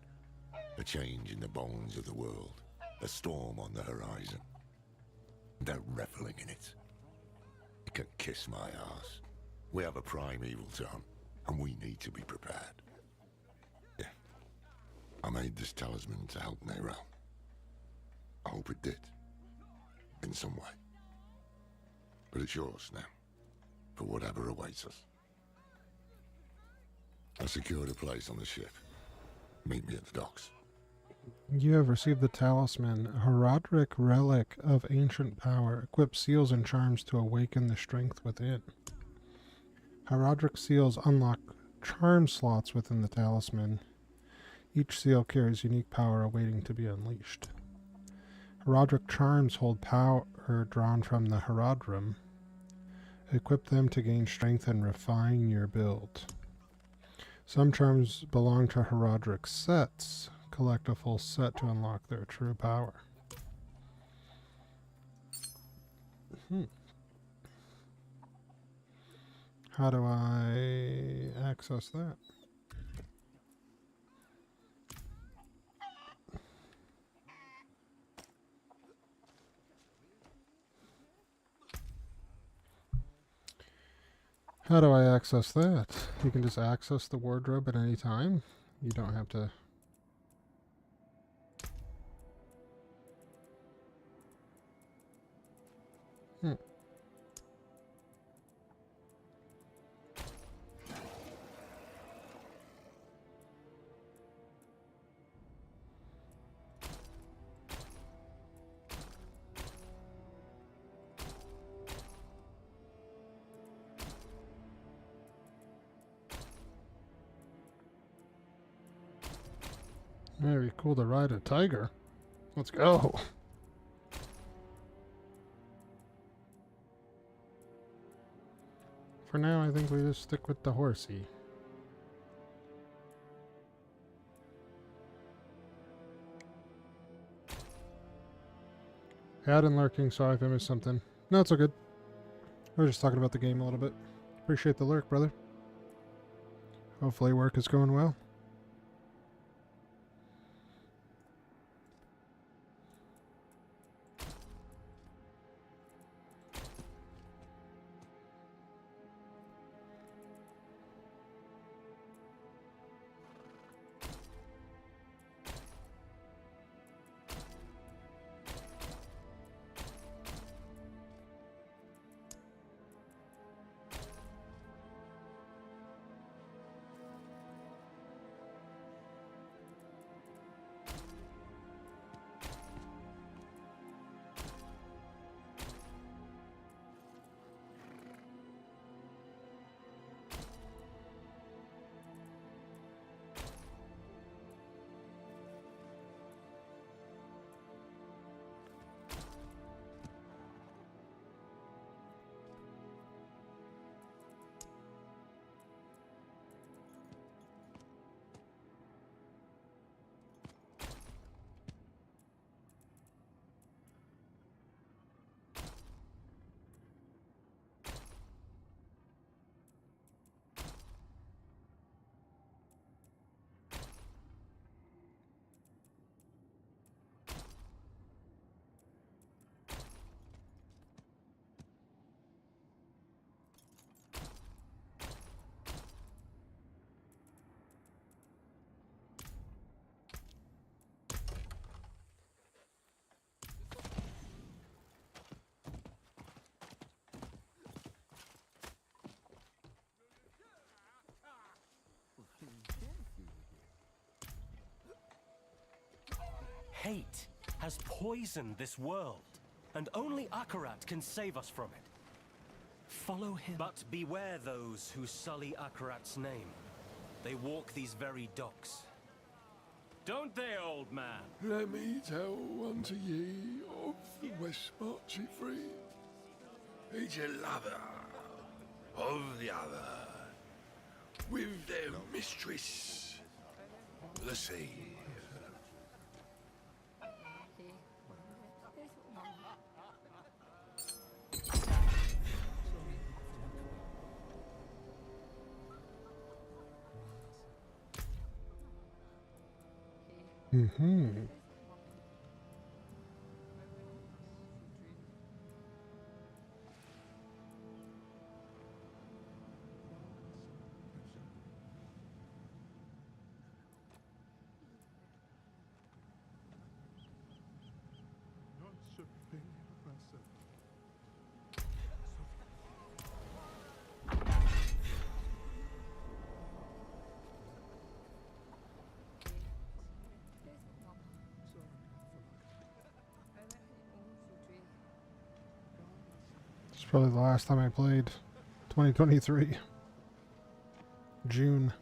A change in the bones of the world. A storm on the horizon. They're reveling in it. It can kiss my ass. We have a prime evil to hunt, and we need to be prepared. Yeah. I made this talisman to help Nerel. I hope it did. In some way. But it's yours now. For whatever awaits us. I secured a place on the ship. Meet me at the docks. You have received the talisman, a Horadric relic of ancient power. Equip seals and charms to awaken the strength within. Horadric seals unlock charm slots within the talisman. Each seal carries unique power awaiting to be unleashed. Herodic charms hold power drawn from the Herodrum. Equip them to gain strength and refine your build. Some charms belong to Herodic sets. Collect a full set to unlock their true power. How do I access that? How do I access that? You can just access the wardrobe at any time. You don't have to... Very cool to ride a tiger. Let's go. For now, I think we just stick with the horsey. Had and lurking, sorry if I missed something. No, it's all good. We were just talking about the game a little bit. Appreciate the lurk, brother. Hopefully work is going well. Hate has poisoned this world, and only Akarat can save us from it. Follow him. But beware those who sully Akarat's name. They walk these very docks. Don't they, old man? Let me tell unto ye of the West Marchy Free. Each a lover of the other, with their mistress, the sea. Mm-hmm. It's probably the last time I played. 2023. June.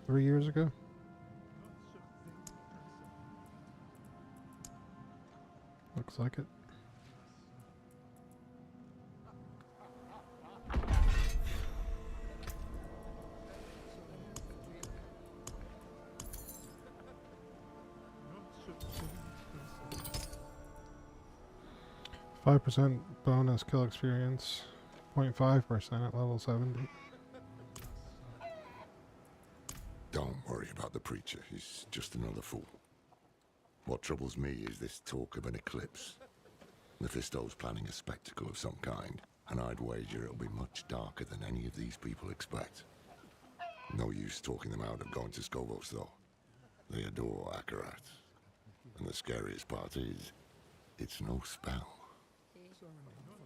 3 years ago. Looks like it. %5 bonus kill experience, 0.5% at level 70. Don't worry about the preacher. He's just another fool. What troubles me is this talk of an eclipse. Mephisto's planning a spectacle of some kind, and I'd wager it'll be much darker than any of these people expect. No use talking them out of going to Skovos, though. They adore Akarat. And the scariest part is, it's no spell.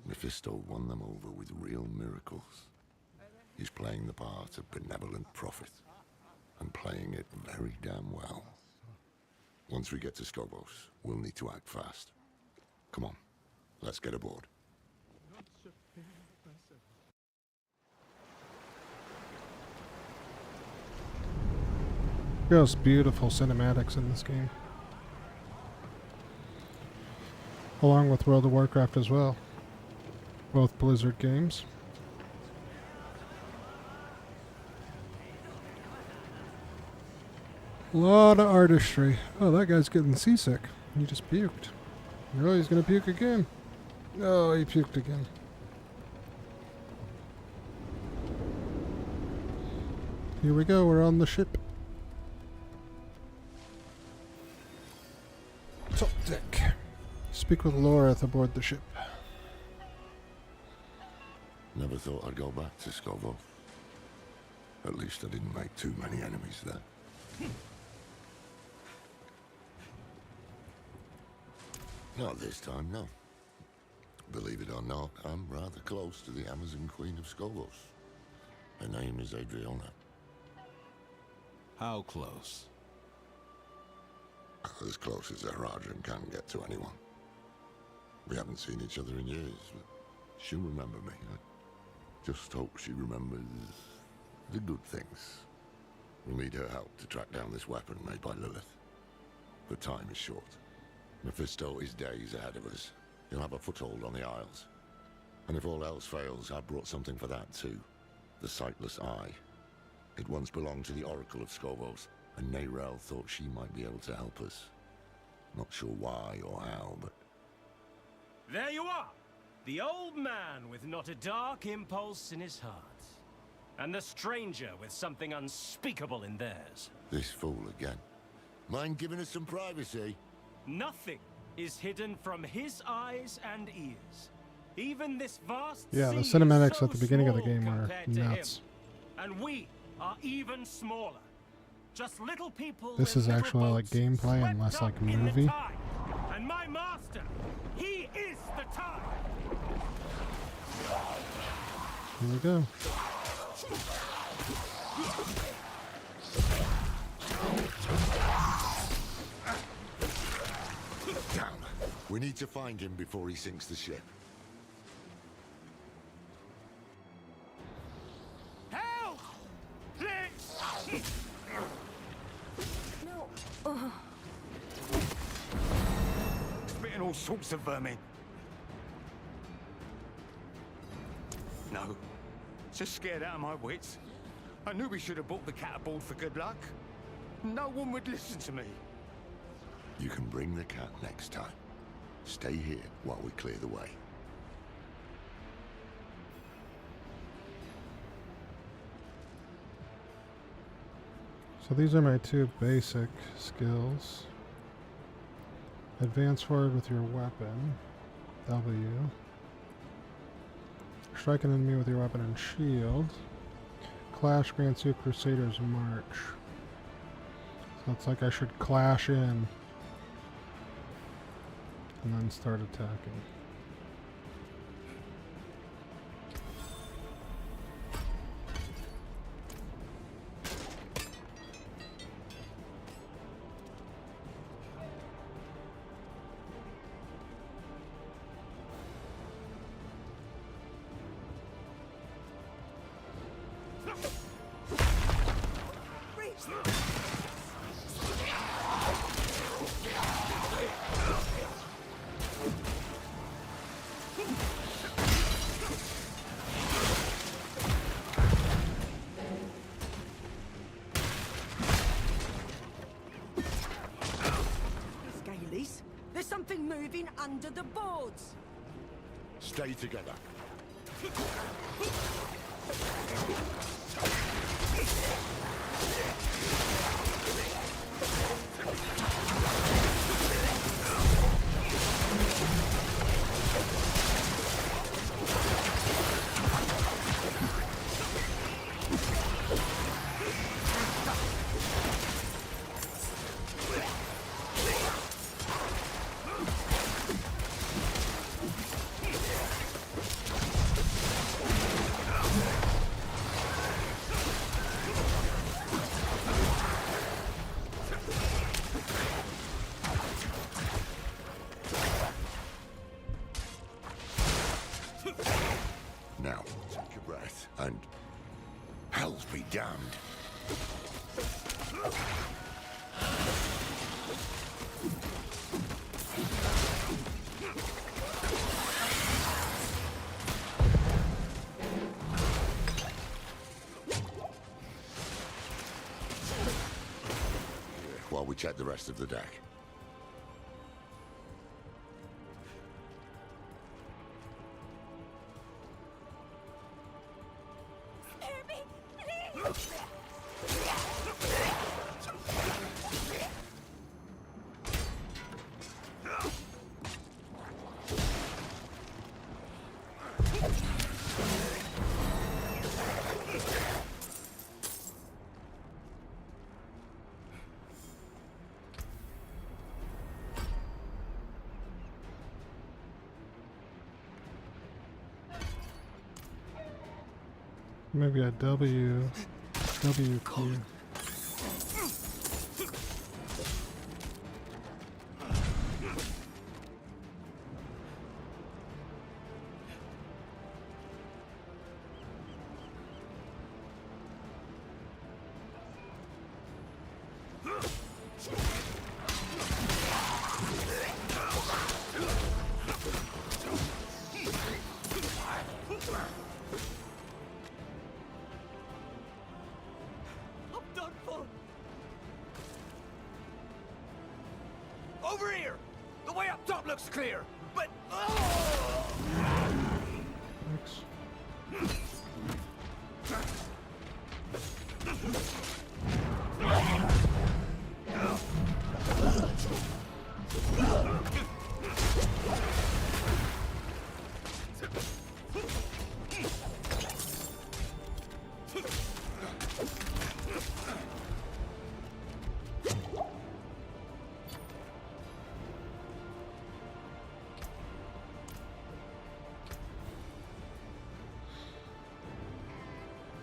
Mephisto won them over with real miracles. He's playing the part of benevolent prophet, and playing it very damn well. Once we get to Skovos, we'll need to act fast. Come on, let's get aboard. Just beautiful cinematics in this game. Along with World of Warcraft as well. Both Blizzard games. A lot of artistry. Oh, that guy's getting seasick. He just puked. Oh, he's gonna puke again. Oh, he puked again. Here we go, we're on the ship. Top deck. Speak with Loreth aboard the ship. Never thought I'd go back to Skovos. At least I didn't make too many enemies there. Not this time, no. Believe it or not, I'm rather close to the Amazon Queen of Skovos. Her name is Adriana. How close? As close as a Rajan can get to anyone. We haven't seen each other in years, but she'll remember me. I just hope she remembers the good things. We'll need her help to track down this weapon made by Lilith. But time is short. Mephisto is days ahead of us. He'll have a foothold on the Isles. And if all else fails, I brought something for that too. The Sightless Eye. It once belonged to the Oracle of Skovos, and Neyrel thought she might be able to help us. Not sure why or how, but... There you are! The old man with not a dark impulse in his heart. And the stranger with something unspeakable in theirs. This fool again. Mind giving us some privacy? Nothing is hidden from his eyes and ears. Even this vast Yeah, the sea cinematics is so at the beginning of the small game are compared to nuts. him. And we are even smaller. Just little people. This in is little actually like boats gameplay and less swept like up in the movie. tide. And my master, he is the tide. Here we go. Damn. We need to find him before he sinks the ship. Help! Please! No. Spitting all sorts of vermin. No. Just scared out of my wits. I knew we should have brought the cat aboard for good luck. No one would listen to me. You can bring the cat next time. Stay here while we clear the way. So these are my two basic skills. Advance forward with your weapon, W. Strike an enemy with your weapon and shield. Clash grants you Crusader's March. So it's like I should clash in and then start attacking. something moving under the boards. Stay together. Now, take a breath, and hells be damned. While we check the rest of the deck. Maybe a W key. Over here! The way up top looks clear, but... Thanks.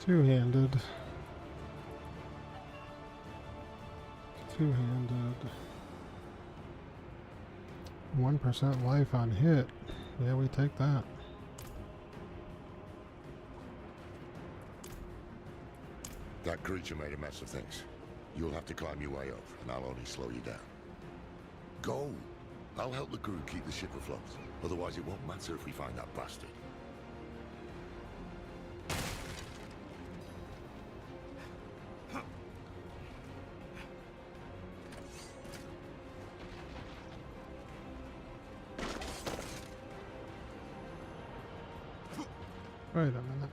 Two-handed. Two-handed. 1% life on hit. Yeah, we take that. That creature made a mess of things. You'll have to climb your way up, and I'll only slow you down. Go! I'll help the crew keep the ship afloat. Otherwise, it won't matter if we find that bastard. Wait a minute.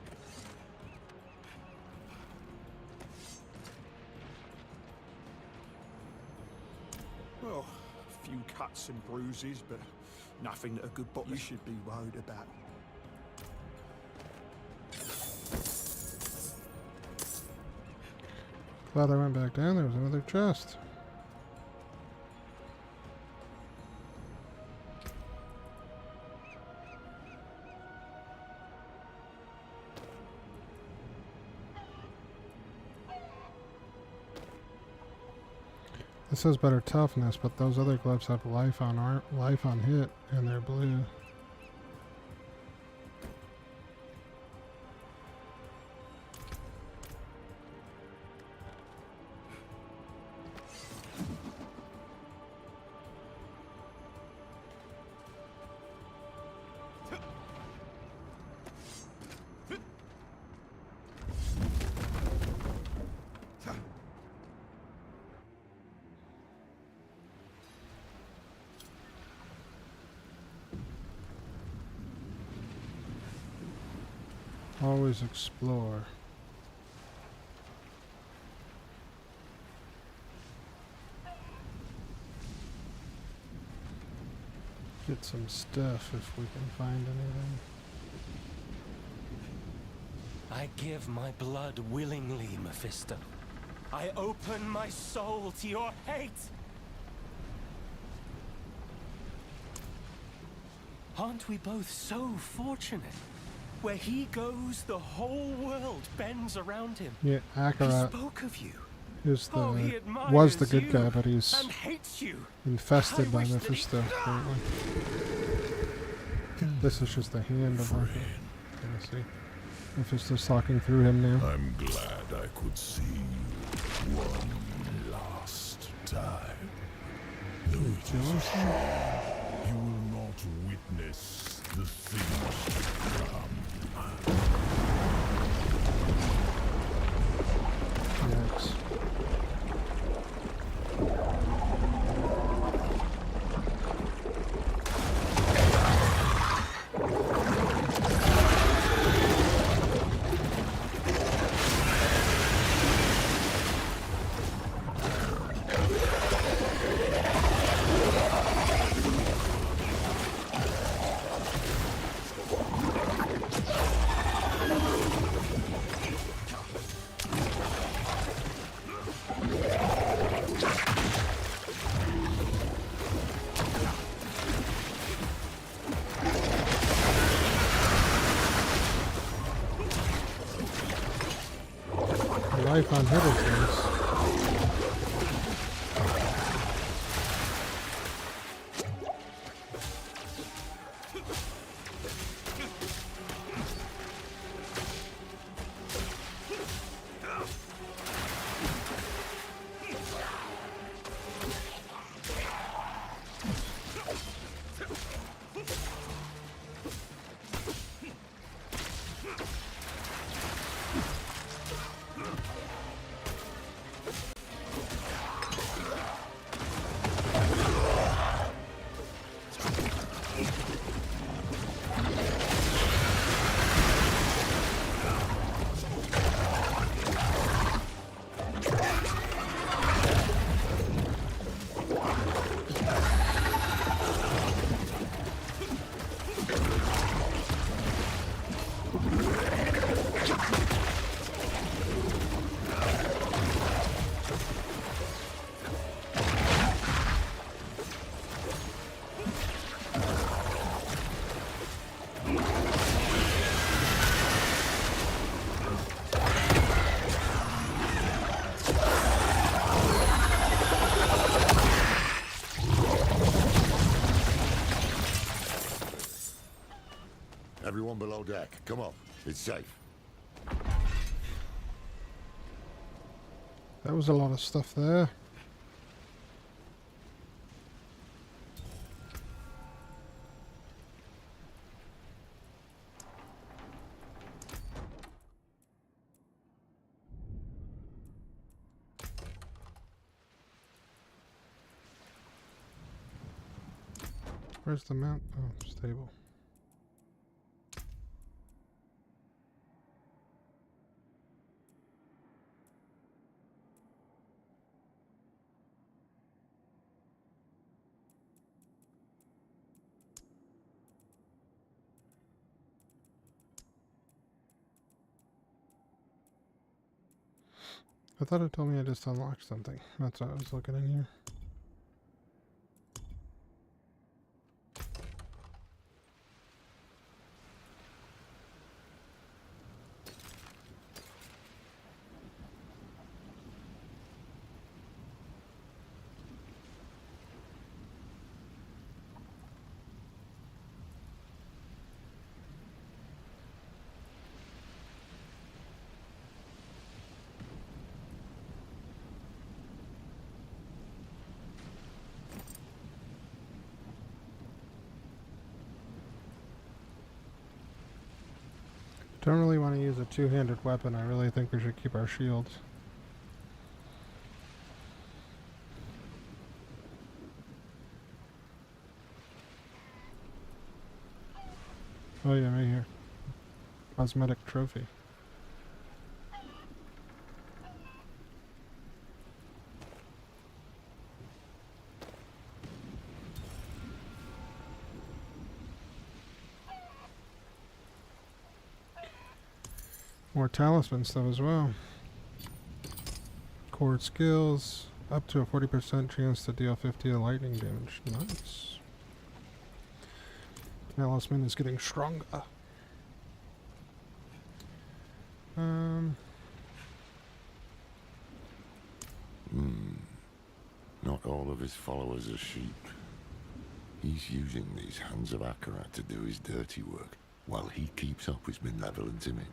Well, a few cuts and bruises, but nothing that a good butler should be worried about. Glad I went back down. There was another chest. This says better toughness, but those other gloves have life on hit, and they're blue. Always explore. Get some stuff if we can find anything. I give my blood willingly, Mephisto. I open my soul to your hate! Aren't we both so fortunate? Where he goes, the whole world bends around him. Yeah, Akarat He spoke of you. is Oh, he was the admires good you guy, but he's and hates you. infested I by wish that Mephisto currently. This is just the hand of Arthur. Let's see. Mephisto's talking through him now. I'm glad I could see you one last time. Though it is a shame you will not witness the things to come. Yikes. Life on Hiddleston's. Everyone below deck, come on. It's safe. That was a lot of stuff there. Where's the mount? Oh, stable. I thought it told me I just unlocked something. That's why I was looking in here. Don't really want to use a two-handed weapon. I really think we should keep our shields. Oh yeah, right here. Cosmetic trophy. More talisman stuff as well. Core skills. Up to a 40% chance to deal 50 lightning damage. Nice. Talisman is getting stronger. Not all of his followers are sheep. He's using these hands of Akarat to do his dirty work, while he keeps up his malevolent image.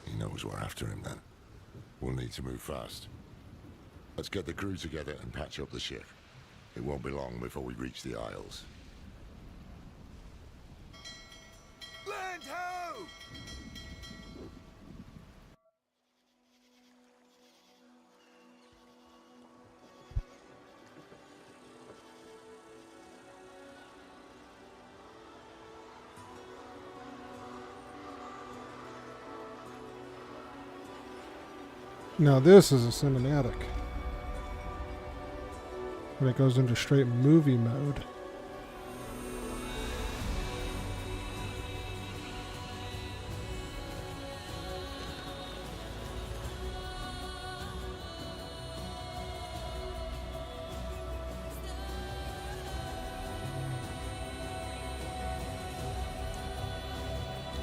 He knows we're after him then. We'll need to move fast. Let's get the crew together and patch up the ship. It won't be long before we reach the Isles. Land ho! Now this is a cinematic. When it goes into straight movie mode.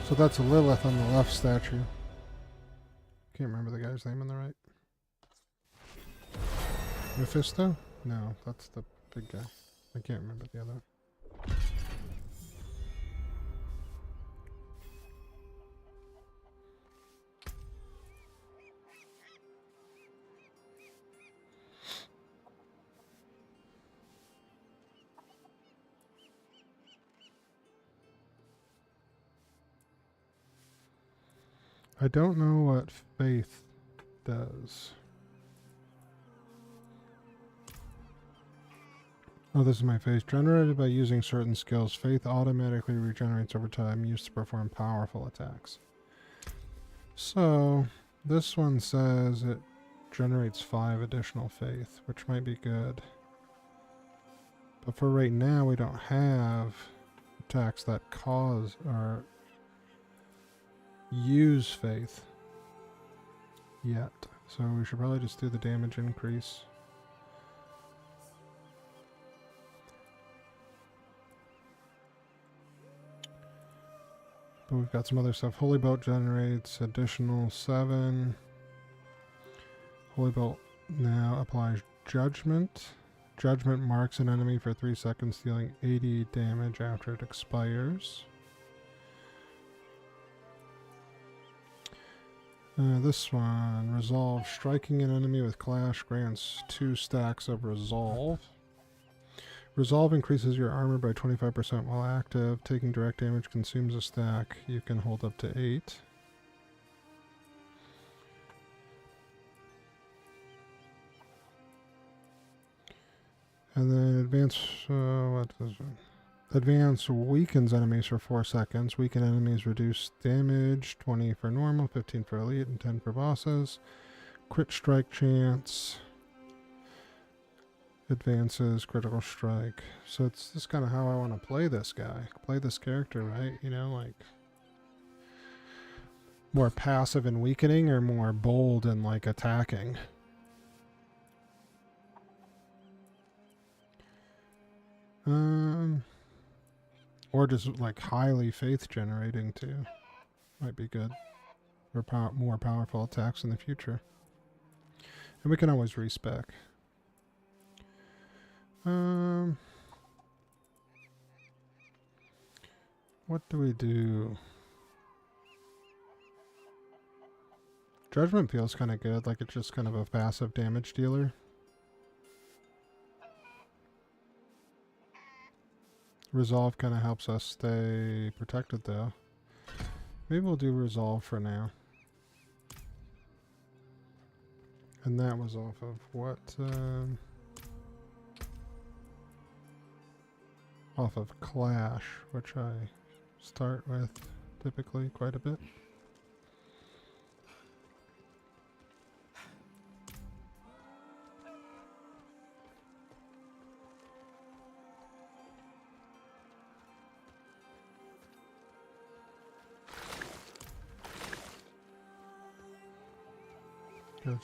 So that's Lilith on the left statue. Can't remember the guy's name on the right. Mephisto? No, that's the big guy. I can't remember the other. I don't know what faith does. Oh, this is my faith. Generated by using certain skills, faith automatically regenerates over time, used to perform powerful attacks. So, this one says it generates 5 additional faith, which might be good. But for right now, we don't have attacks that cause or use faith yet. So we should probably just do the damage increase. But we've got some other stuff. Holy Bolt generates additional 7. Holy Bolt now applies Judgment. Judgment marks an enemy for 3 seconds, dealing 80 damage after it expires. This one, Resolve. Striking an enemy with Clash grants 2 stacks of Resolve. Resolve increases your armor by 25% while active. Taking direct damage consumes a stack. You can hold up to 8. And then Advance, what is it? Advance weakens enemies for 4 seconds. Weaken enemies reduce damage. 20 for normal, 15 for elite, and 10 for bosses. Crit strike chance. Advances critical strike. So it's just kind of how I want to play this guy. Play this character, right? You know, like more passive and weakening or more bold and like attacking. Or just like highly faith generating too. Might be good. Or more powerful attacks in the future. And we can always respec. What do we do? Judgment feels kind of good, like it's just kind of a passive damage dealer. Resolve kind of helps us stay protected though. Maybe we'll do Resolve for now. And that was off of what? Off of Clash, which I start with typically quite a bit.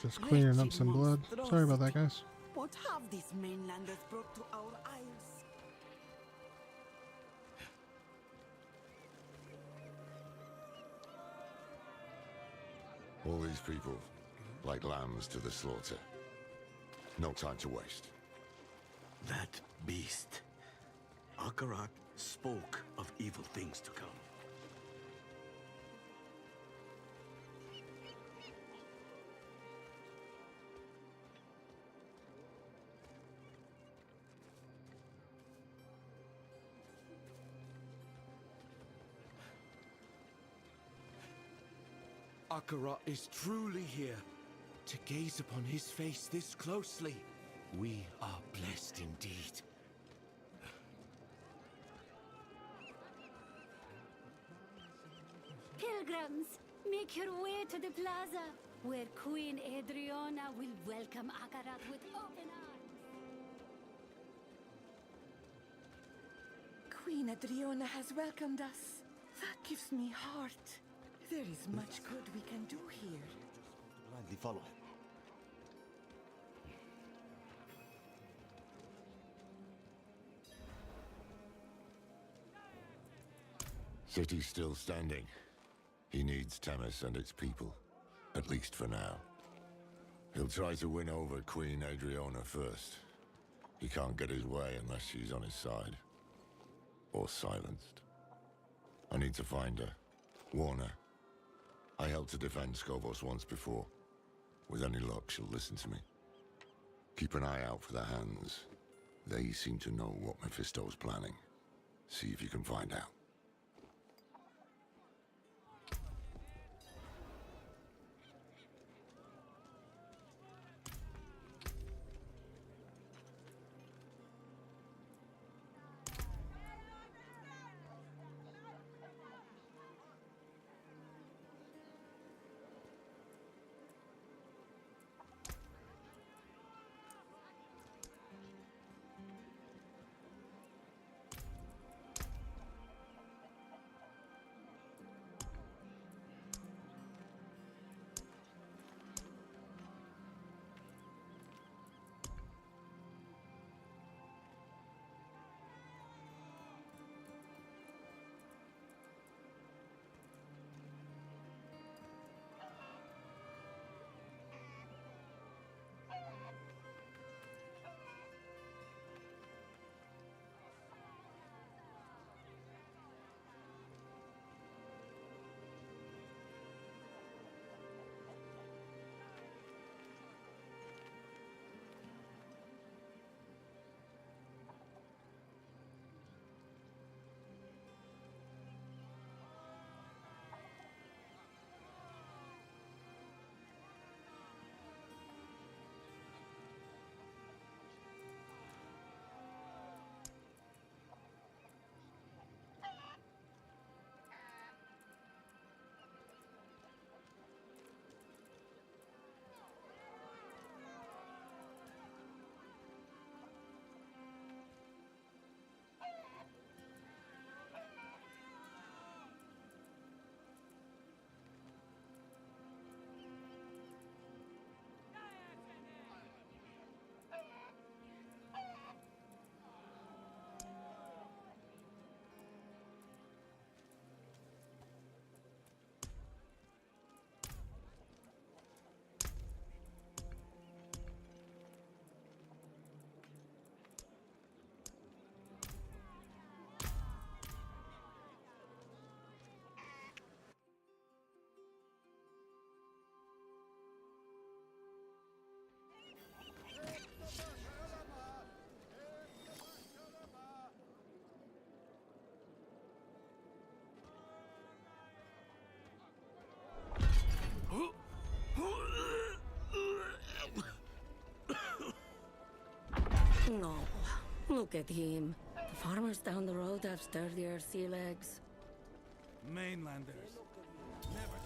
Just clearing up some blood. Sorry about that, guys. What have these mainlanders brought to our isles? All these people, like lambs to the slaughter. No time to waste. That beast. Akarat spoke of evil things to come. Akarat is truly here. To gaze upon his face this closely, we are blessed indeed. Pilgrims, make your way to the plaza, where Queen Adriana will welcome Akarat with open arms. Queen Adriana has welcomed us. That gives me heart. There is much good we can do here. Blindly follow him. City's still standing. He needs Temis and its people, at least for now. He'll try to win over Queen Adriana first. He can't get his way unless she's on his side. Or silenced. I need to find her. Warn her. I helped to defend Skovos once before. With any luck, she'll listen to me. Keep an eye out for the hands. They seem to know what Mephisto's planning. See if you can find out. No, look at him. The farmers down the road have sturdier sea legs. Mainlanders. Never.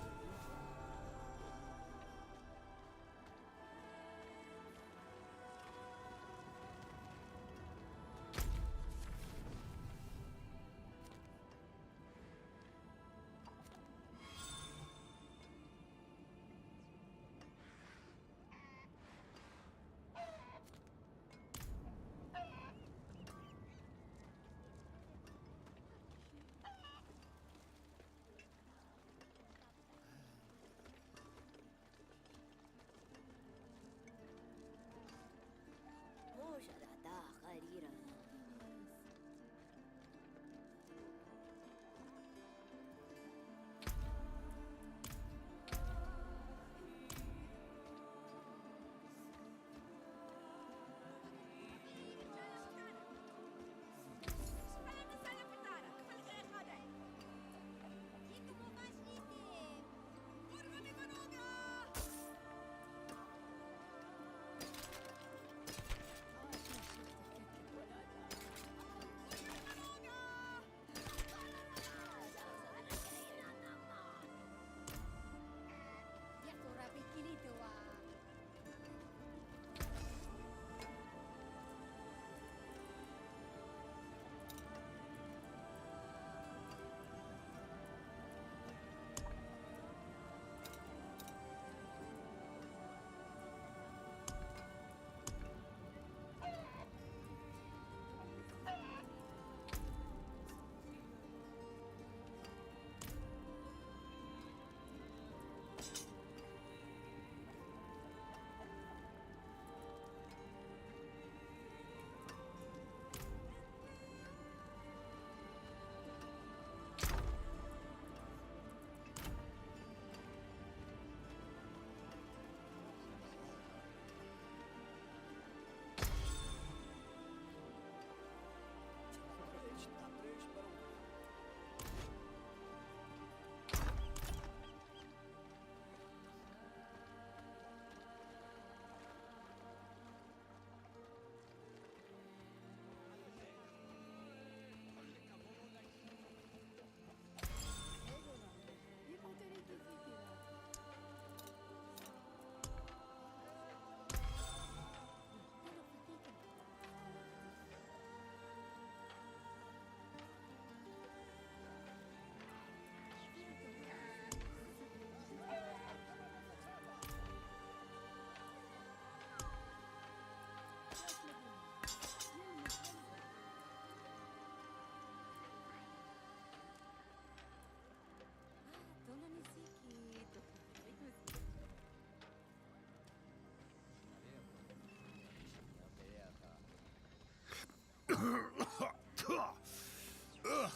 Ugh!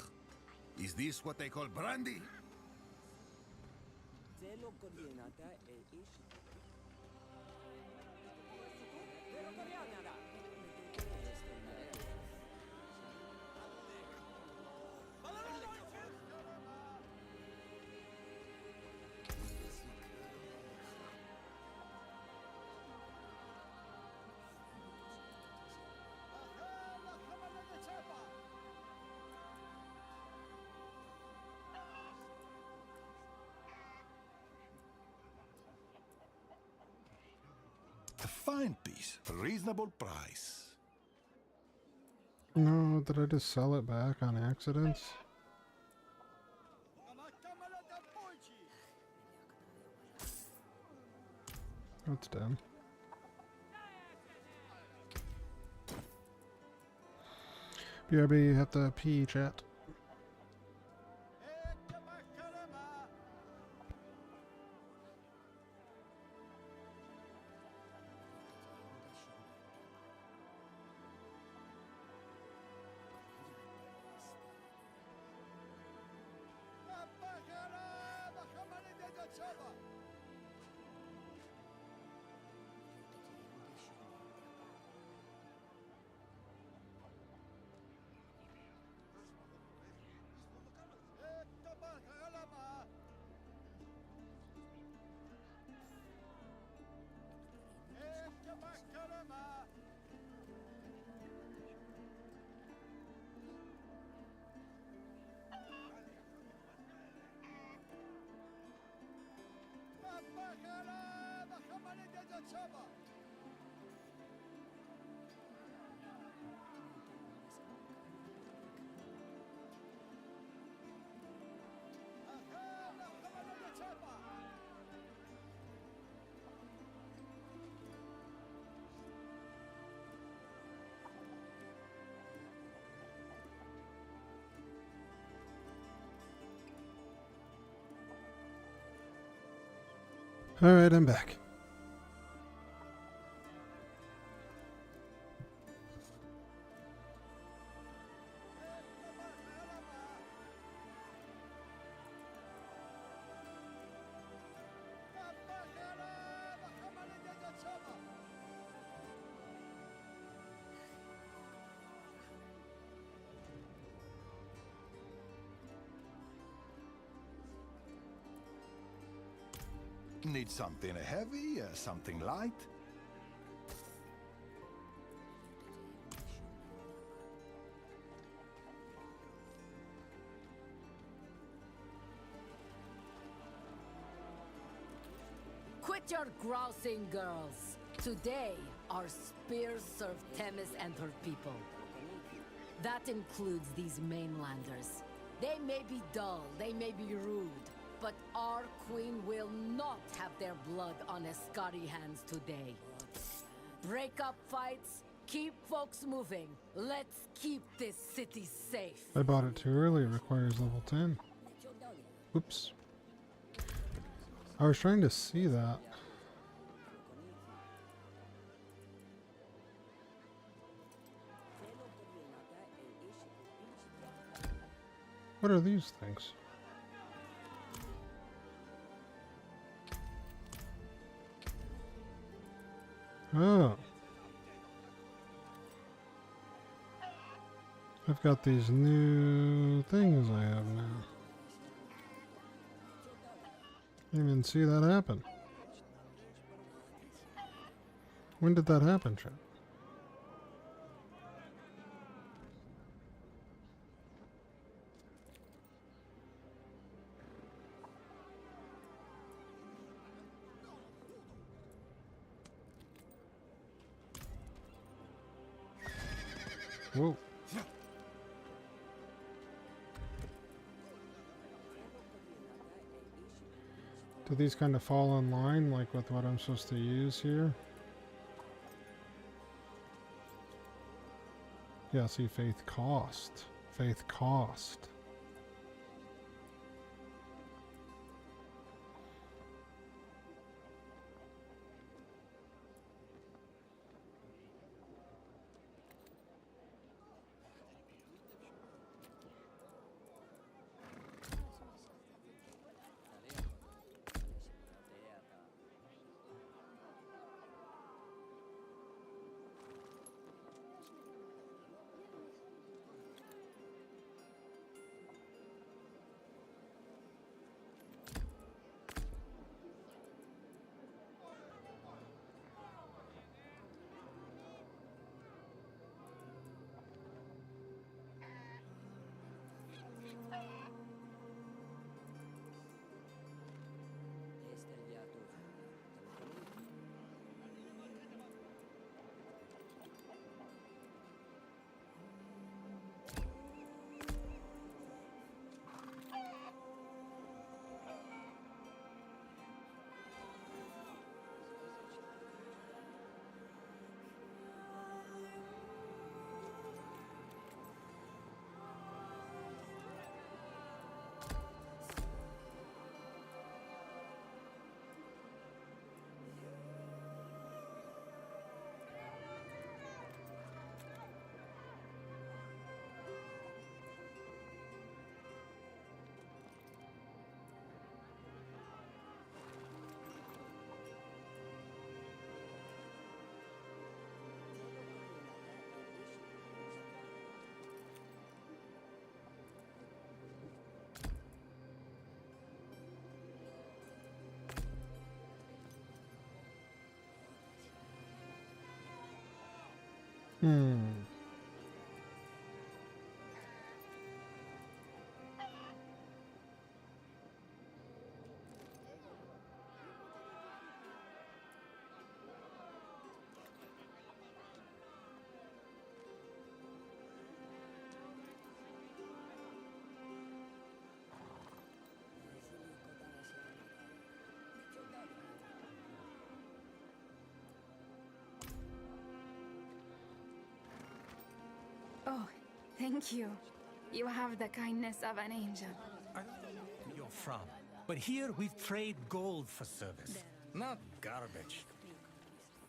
Is this what they call brandy? A fine piece, reasonable price. No, did I just sell it back on accident? That's dumb. BRB, hit the P chat. Alright, I'm back. Need something heavy, something light? Quit your grousing, girls. Today, our spears serve Themis and her people. That includes these mainlanders. They may be dull, they may be rude, but our queen will not have their blood on Escari hands today. Break up fights, keep folks moving. Let's keep this city safe. I bought it too early. It requires level 10. Oops. I was trying to see that. What are these things? Oh. I've got these new things I have now. Didn't even see that happen. When did that happen, chat? Whoa. Do these kind of fall in line, like with what I'm supposed to use here? Yeah, see, faith cost. Faith cost. Hmm. Thank you. You have the kindness of an angel. I don't know where you're from, but here we trade gold for service, not garbage.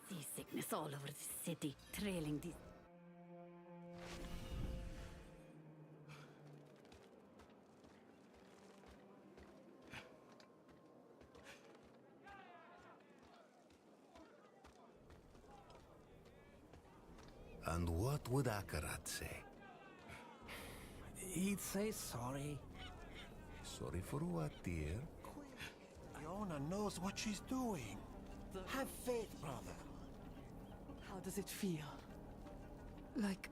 Seasickness all over the city, trailing these. And what would Akarat say? He'd say sorry. Sorry for what, dear? Iona knows what she's doing. Have faith, brother. How does it feel? Like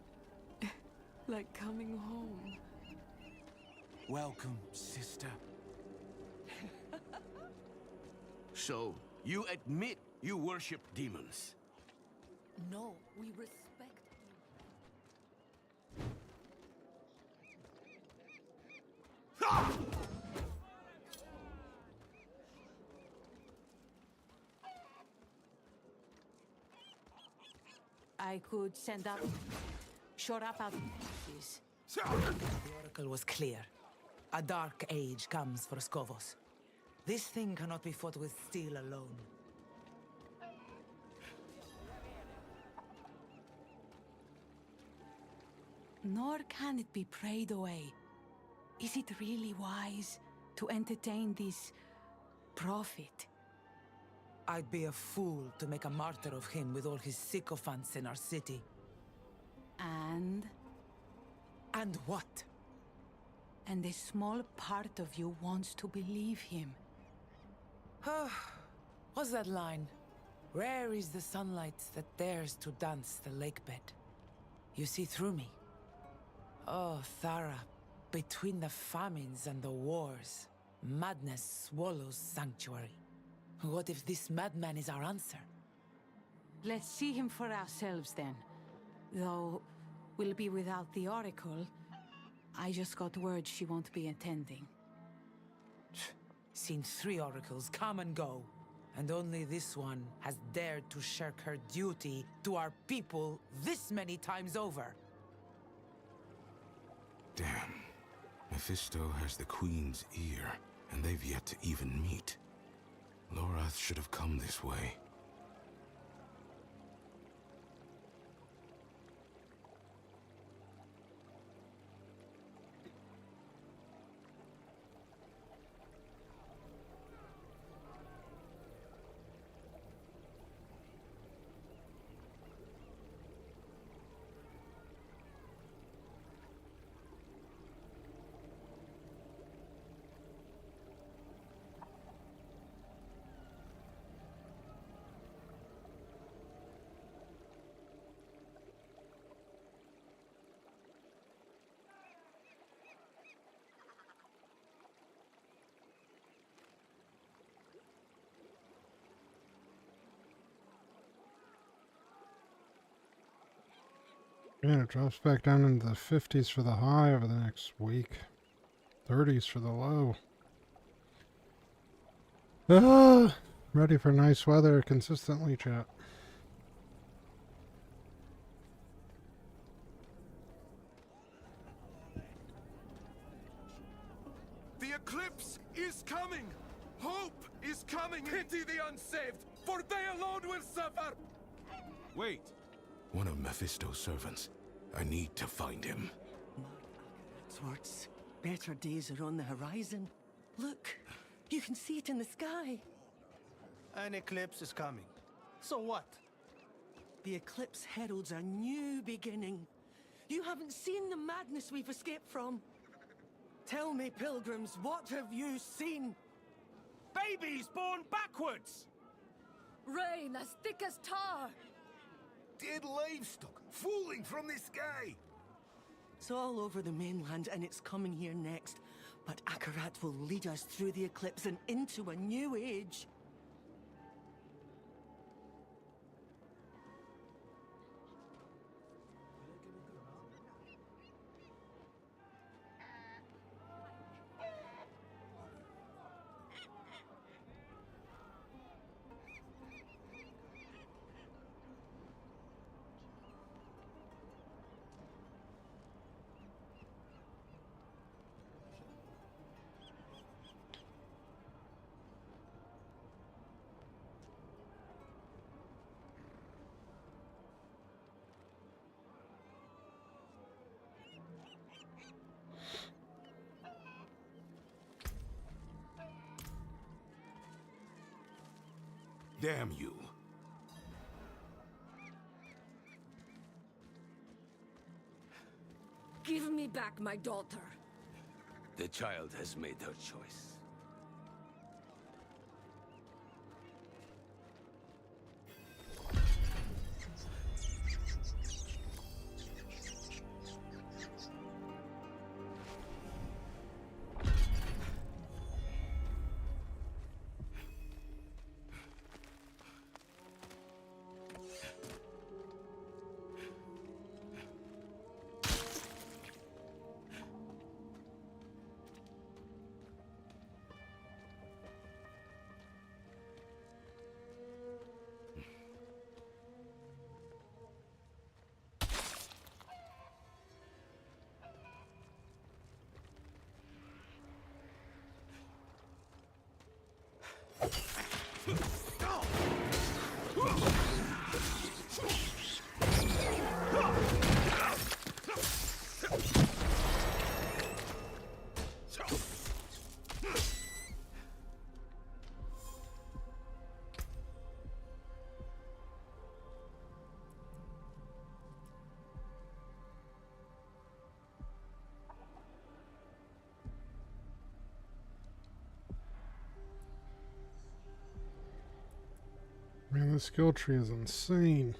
coming home. Welcome, sister. So, you admit you worship demons? No, we respect I could send up, shore up out. The oracle was clear. A dark age comes for Skovos. This thing cannot be fought with steel alone. Nor can it be prayed away. Is it really wise to entertain this prophet? I'd be a fool to make a martyr of him with all his sycophants in our city. And? And what? And a small part of you wants to believe him. What's that line? Rare is the sunlight that dares to dance the lakebed. You see through me. Oh, Thara, between the famines and the wars, madness swallows sanctuary. What if this madman is our answer? Let's see him for ourselves then. Though we'll be without the Oracle. I just got word she won't be attending. Seen 3 oracles come and go, and only this one has dared to shirk her duty to our people this many times over. Damn. Mephisto has the Queen's ear, and they've yet to even meet. Lorath should have come this way. Yeah, it drops back down into the 50s for the high over the next week. 30s for the low. Ah, ready for nice weather consistently, chat. The eclipse is coming! Hope is coming! Pity the unsaved, for they alone will suffer! Wait! One of Mephisto's servants. I need to find him. Swartz, better days are on the horizon. Look, you can see it in the sky. An eclipse is coming. So what? The eclipse heralds a new beginning. You haven't seen the madness we've escaped from. Tell me, pilgrims, what have you seen? Babies born backwards! Rain as thick as tar! Dead livestock falling from the sky! It's all over the mainland and it's coming here next. But Akarat will lead us through the eclipse and into a new age. Damn you. Give me back my daughter. The child has made her choice. Man, this skill tree is insane.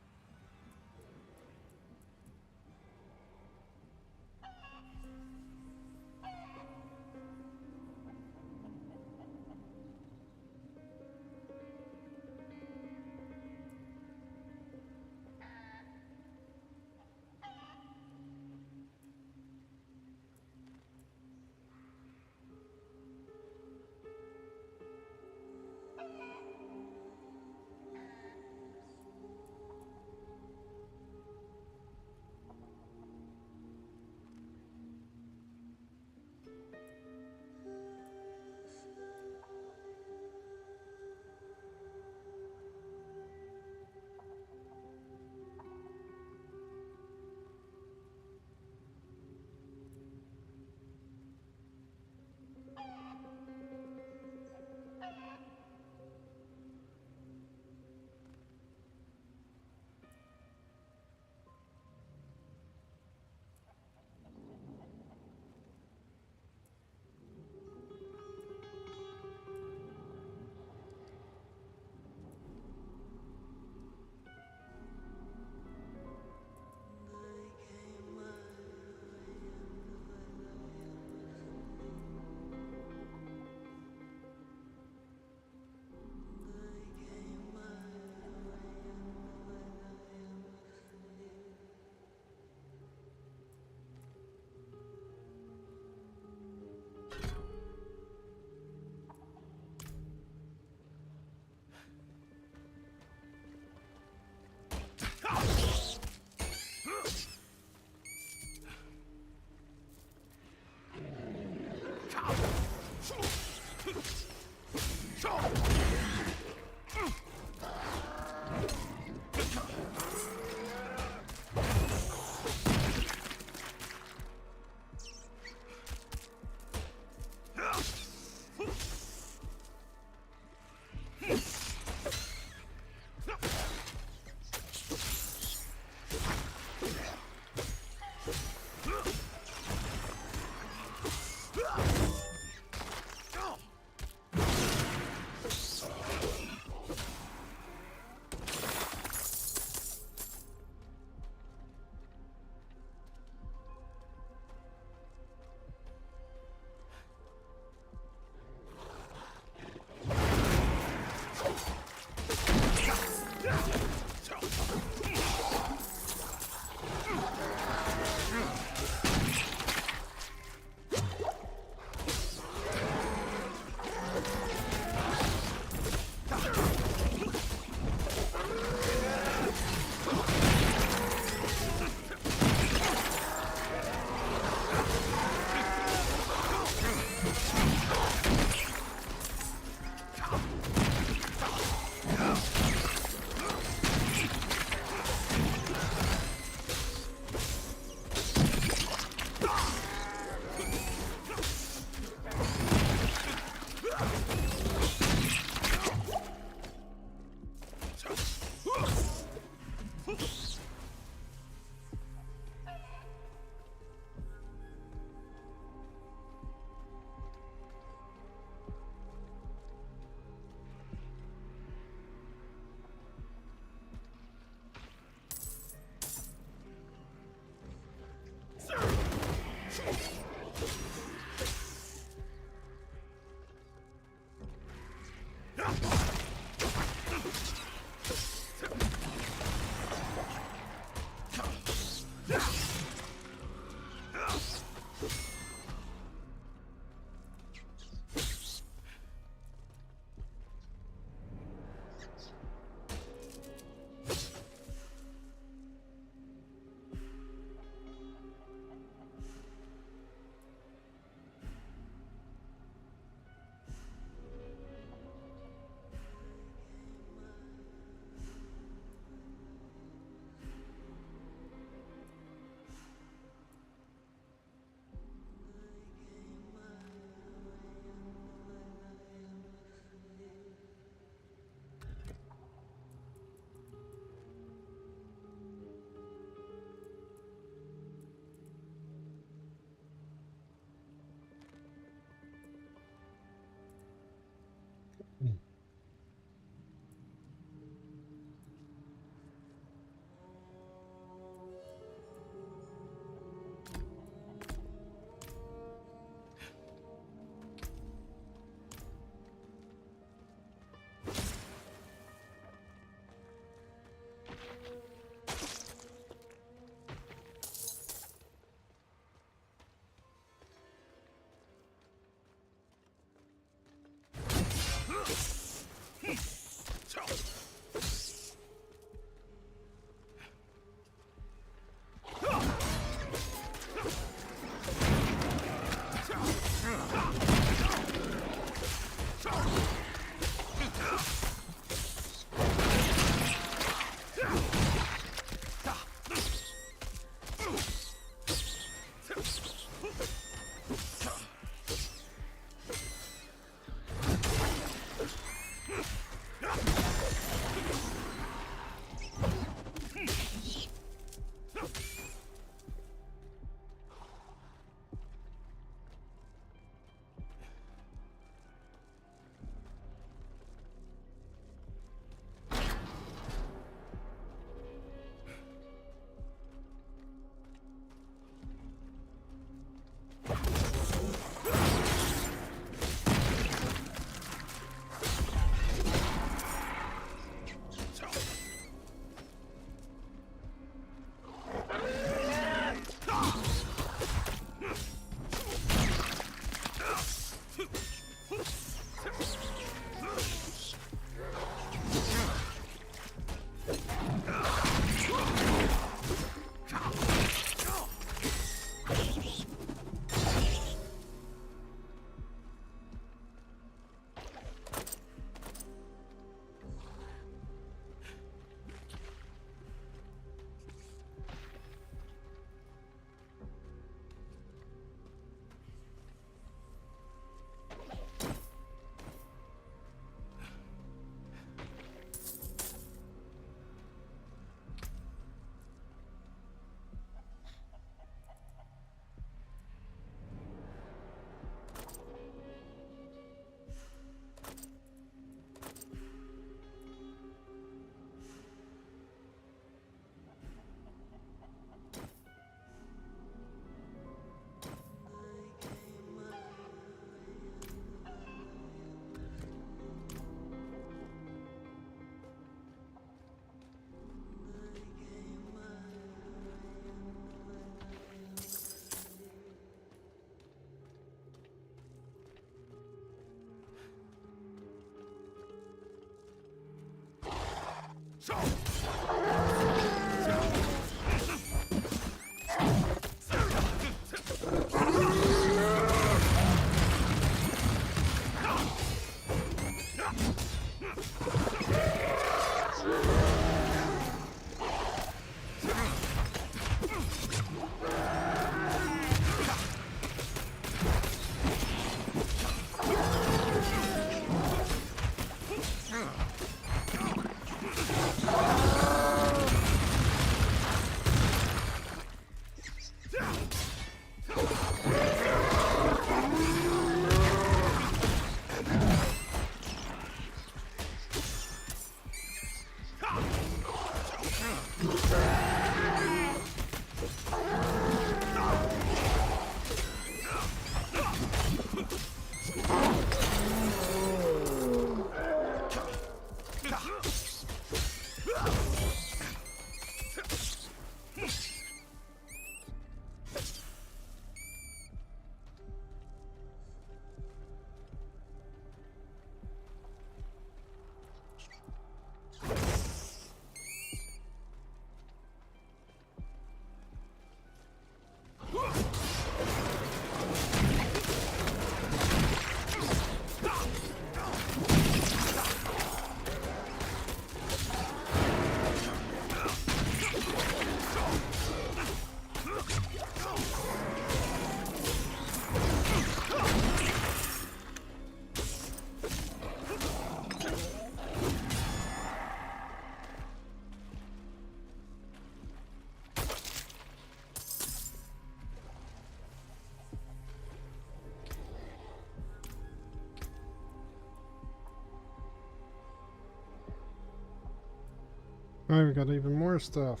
Alright, we got even more stuff.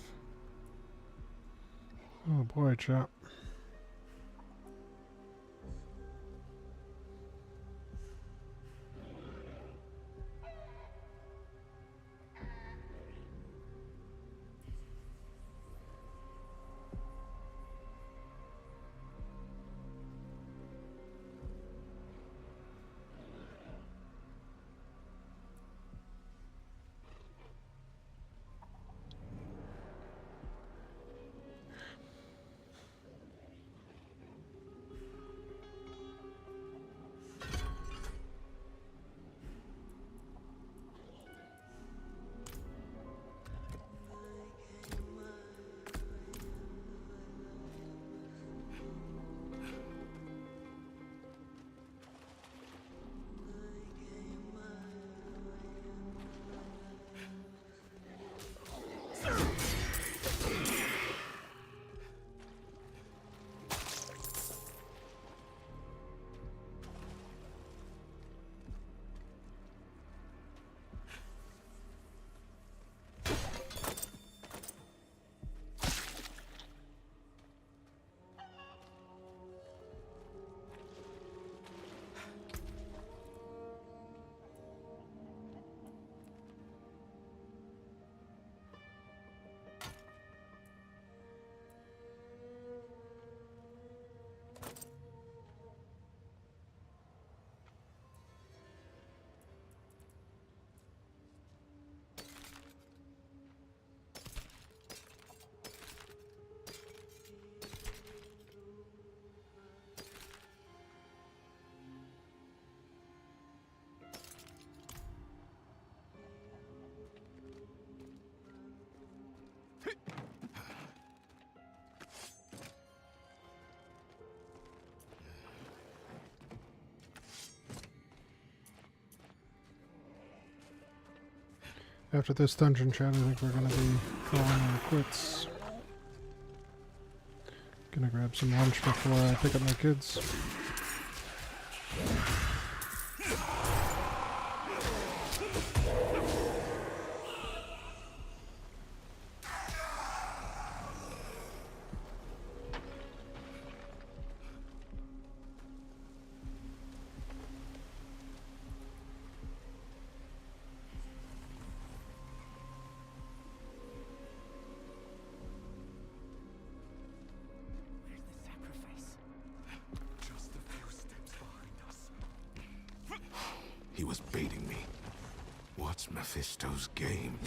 Oh boy, chap. After this dungeon chat, I think we're going to be calling it quits. Gonna grab some lunch before I pick up my kids. He was baiting me. What's Mephisto's game?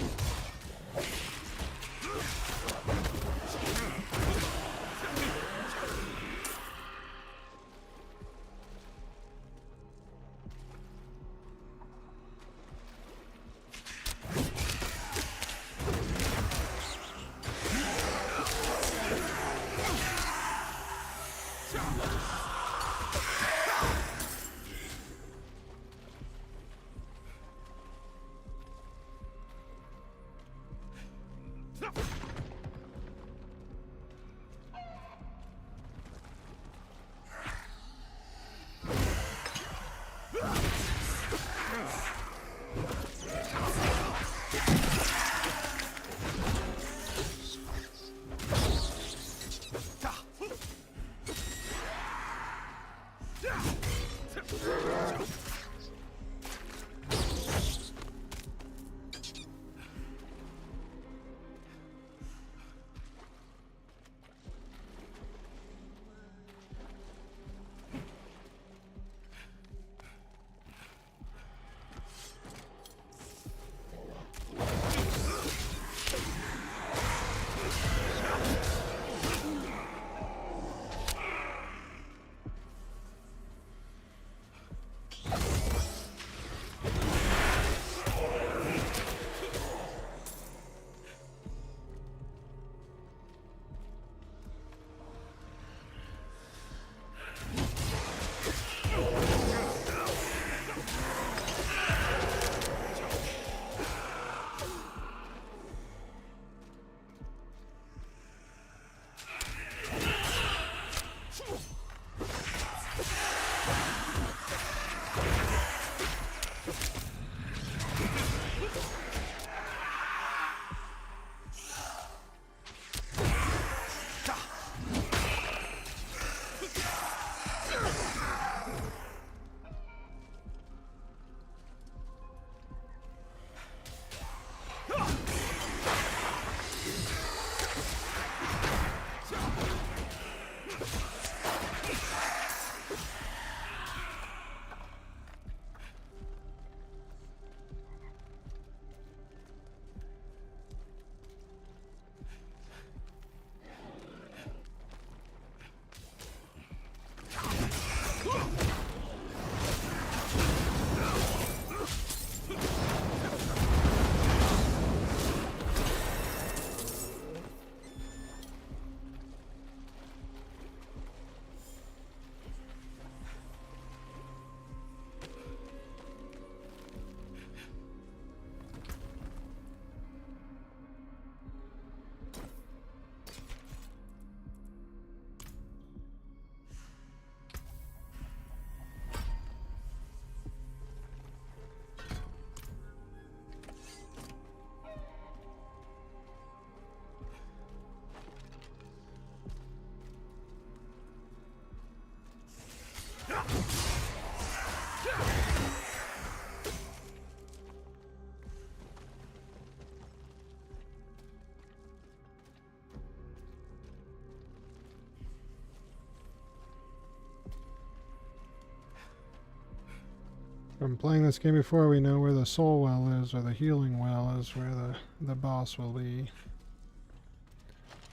From playing this game before, we know where the soul well is, or the healing well is, where the boss will be.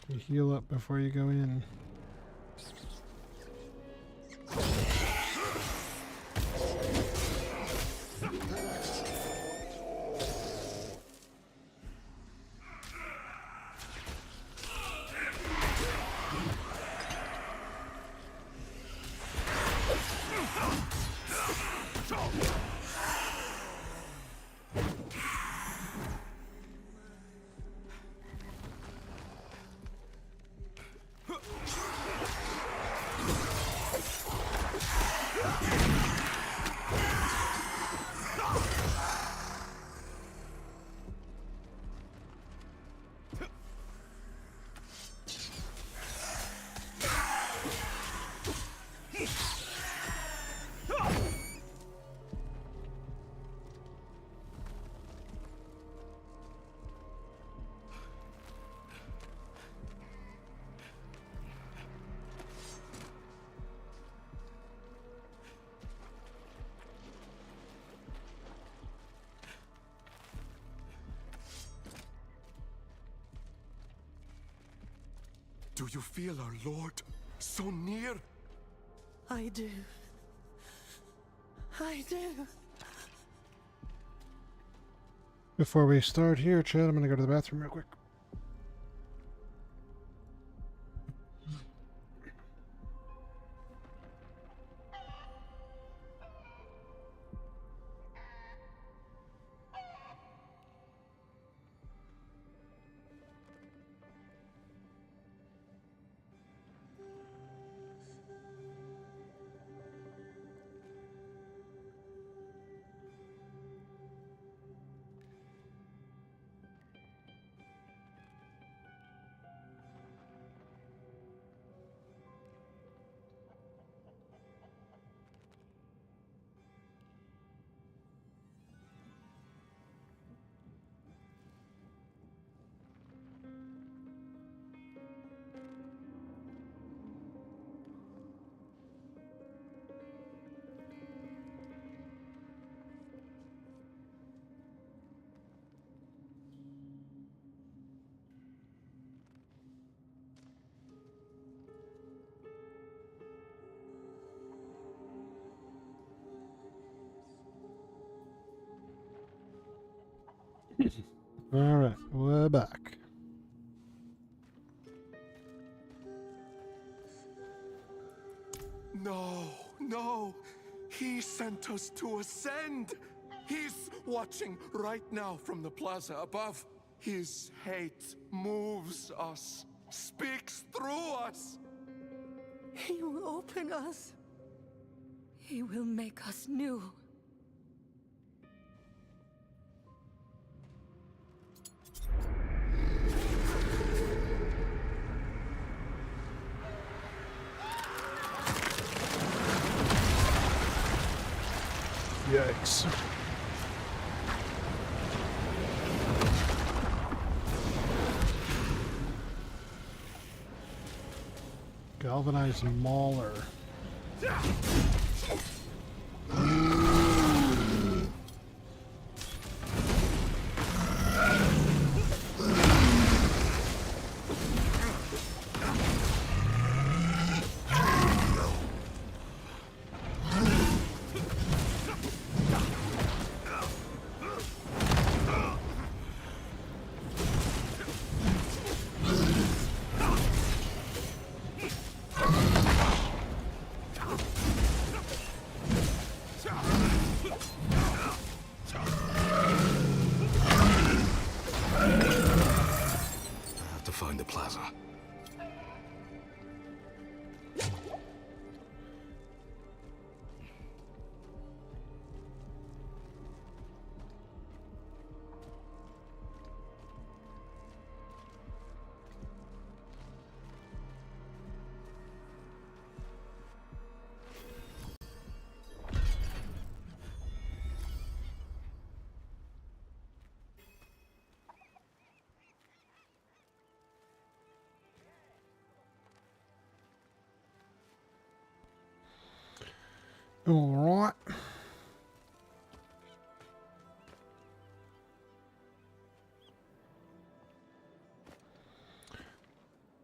You heal up before you go in. Do you feel our Lord so near? I do. I do. Before we start here, Chad, I'm gonna go to the bathroom real quick. Alright, we're back. No, no. He sent us to ascend. He's watching right now from the plaza above. His hate moves us, speaks through us. He will open us. He will make us new. Yikes. Galvanized mauler. Find the plaza. All right.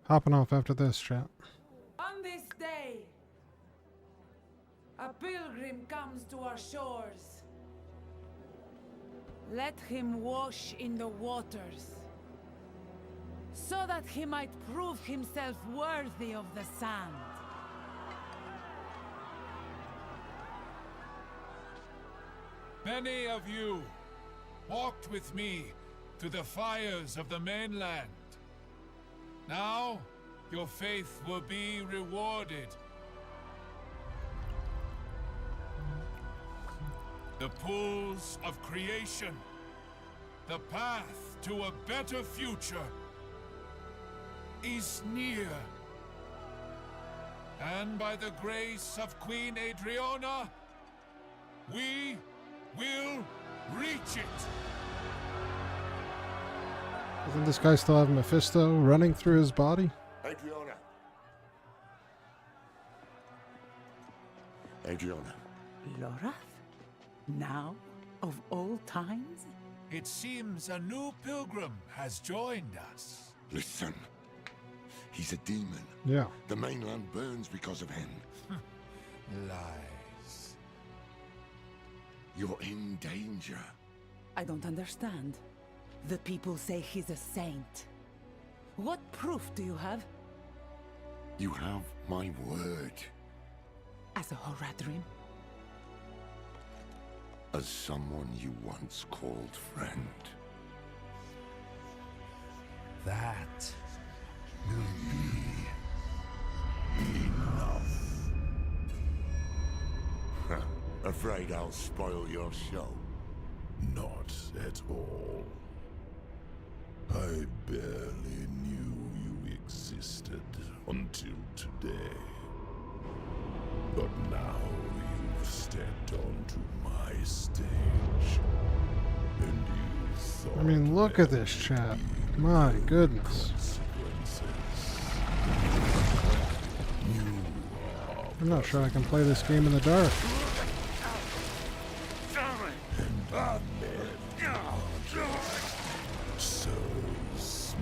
Hopping off after this, chat. On this day, a pilgrim comes to our shores. Let him wash in the waters, so that he might prove himself worthy of the sand. Many of you walked with me to the fires of the mainland. Now, your faith will be rewarded. The pools of creation, the path to a better future, is near. And by the grace of Queen Adriana, we will reach it. Doesn't this guy still have Mephisto running through his body? Adriana. Adriana. Lorath? Now, of all times? It seems a new pilgrim has joined us. Listen. He's a demon. Yeah. The mainland burns because of him. Lies. You're in danger. I don't understand. The people say he's a saint. What proof do you have? You have my word. As a Horadrim? As someone you once called friend. That will be enough. Afraid I'll spoil your show? Not at all. I barely knew you existed until today. But now you've stepped onto my stage. And you thought I mean, look at this chap. My goodness. I'm not sure I can play this game in the dark. So small.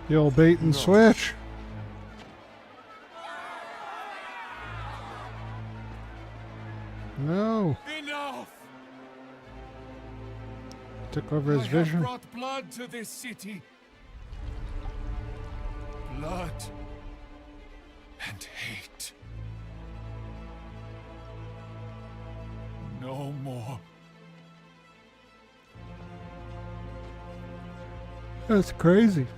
The old bait and switch. No. Enough! Took over his I vision. have brought blood to this city. Blood and hate. No more. That's crazy.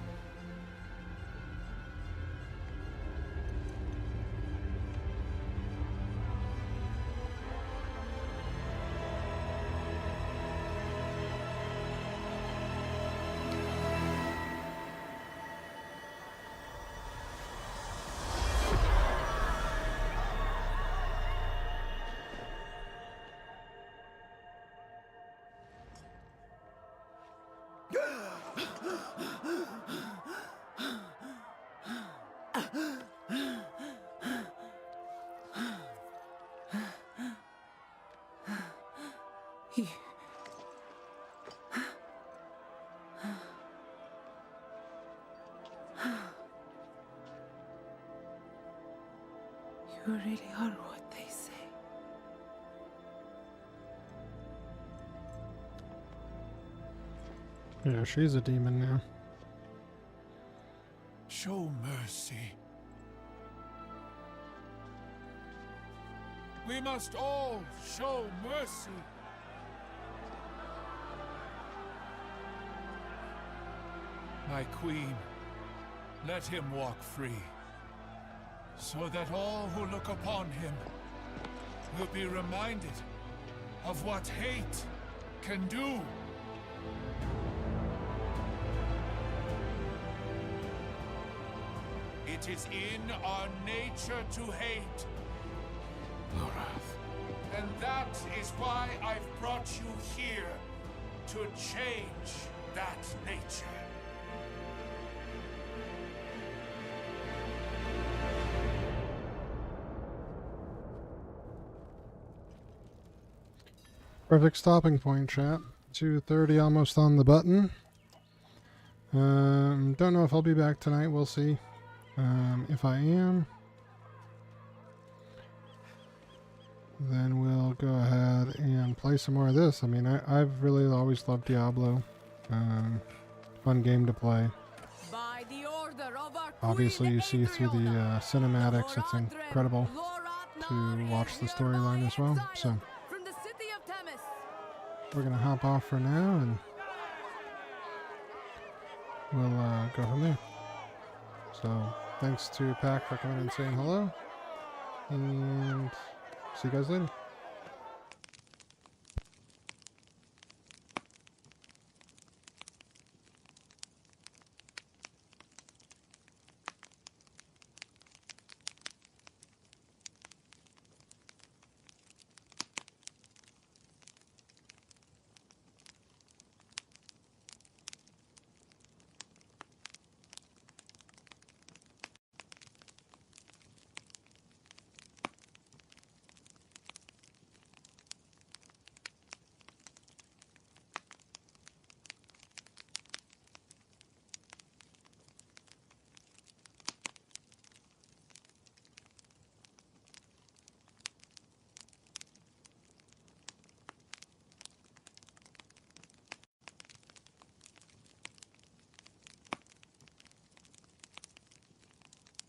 You really are what they say. Yeah, she's a demon now. Show mercy. We must all show mercy. My queen, let him walk free, so that all who look upon him will be reminded of what hate can do. It is in our nature to hate. Lorath. And that is why I've brought you here, to change that nature. Perfect stopping point, chat. 2:30, almost on the button. Don't know if I'll be back tonight. We'll see. If I am, then we'll go ahead and play some more of this. I mean, I've really always loved Diablo. Fun game to play. By the order of our Obviously, you see through the cinematics, it's incredible to watch the storyline as well. So from the city of Themis. we're gonna hop off for now, and we'll go from there. So thanks to Pack for coming and saying hello, and see you guys later.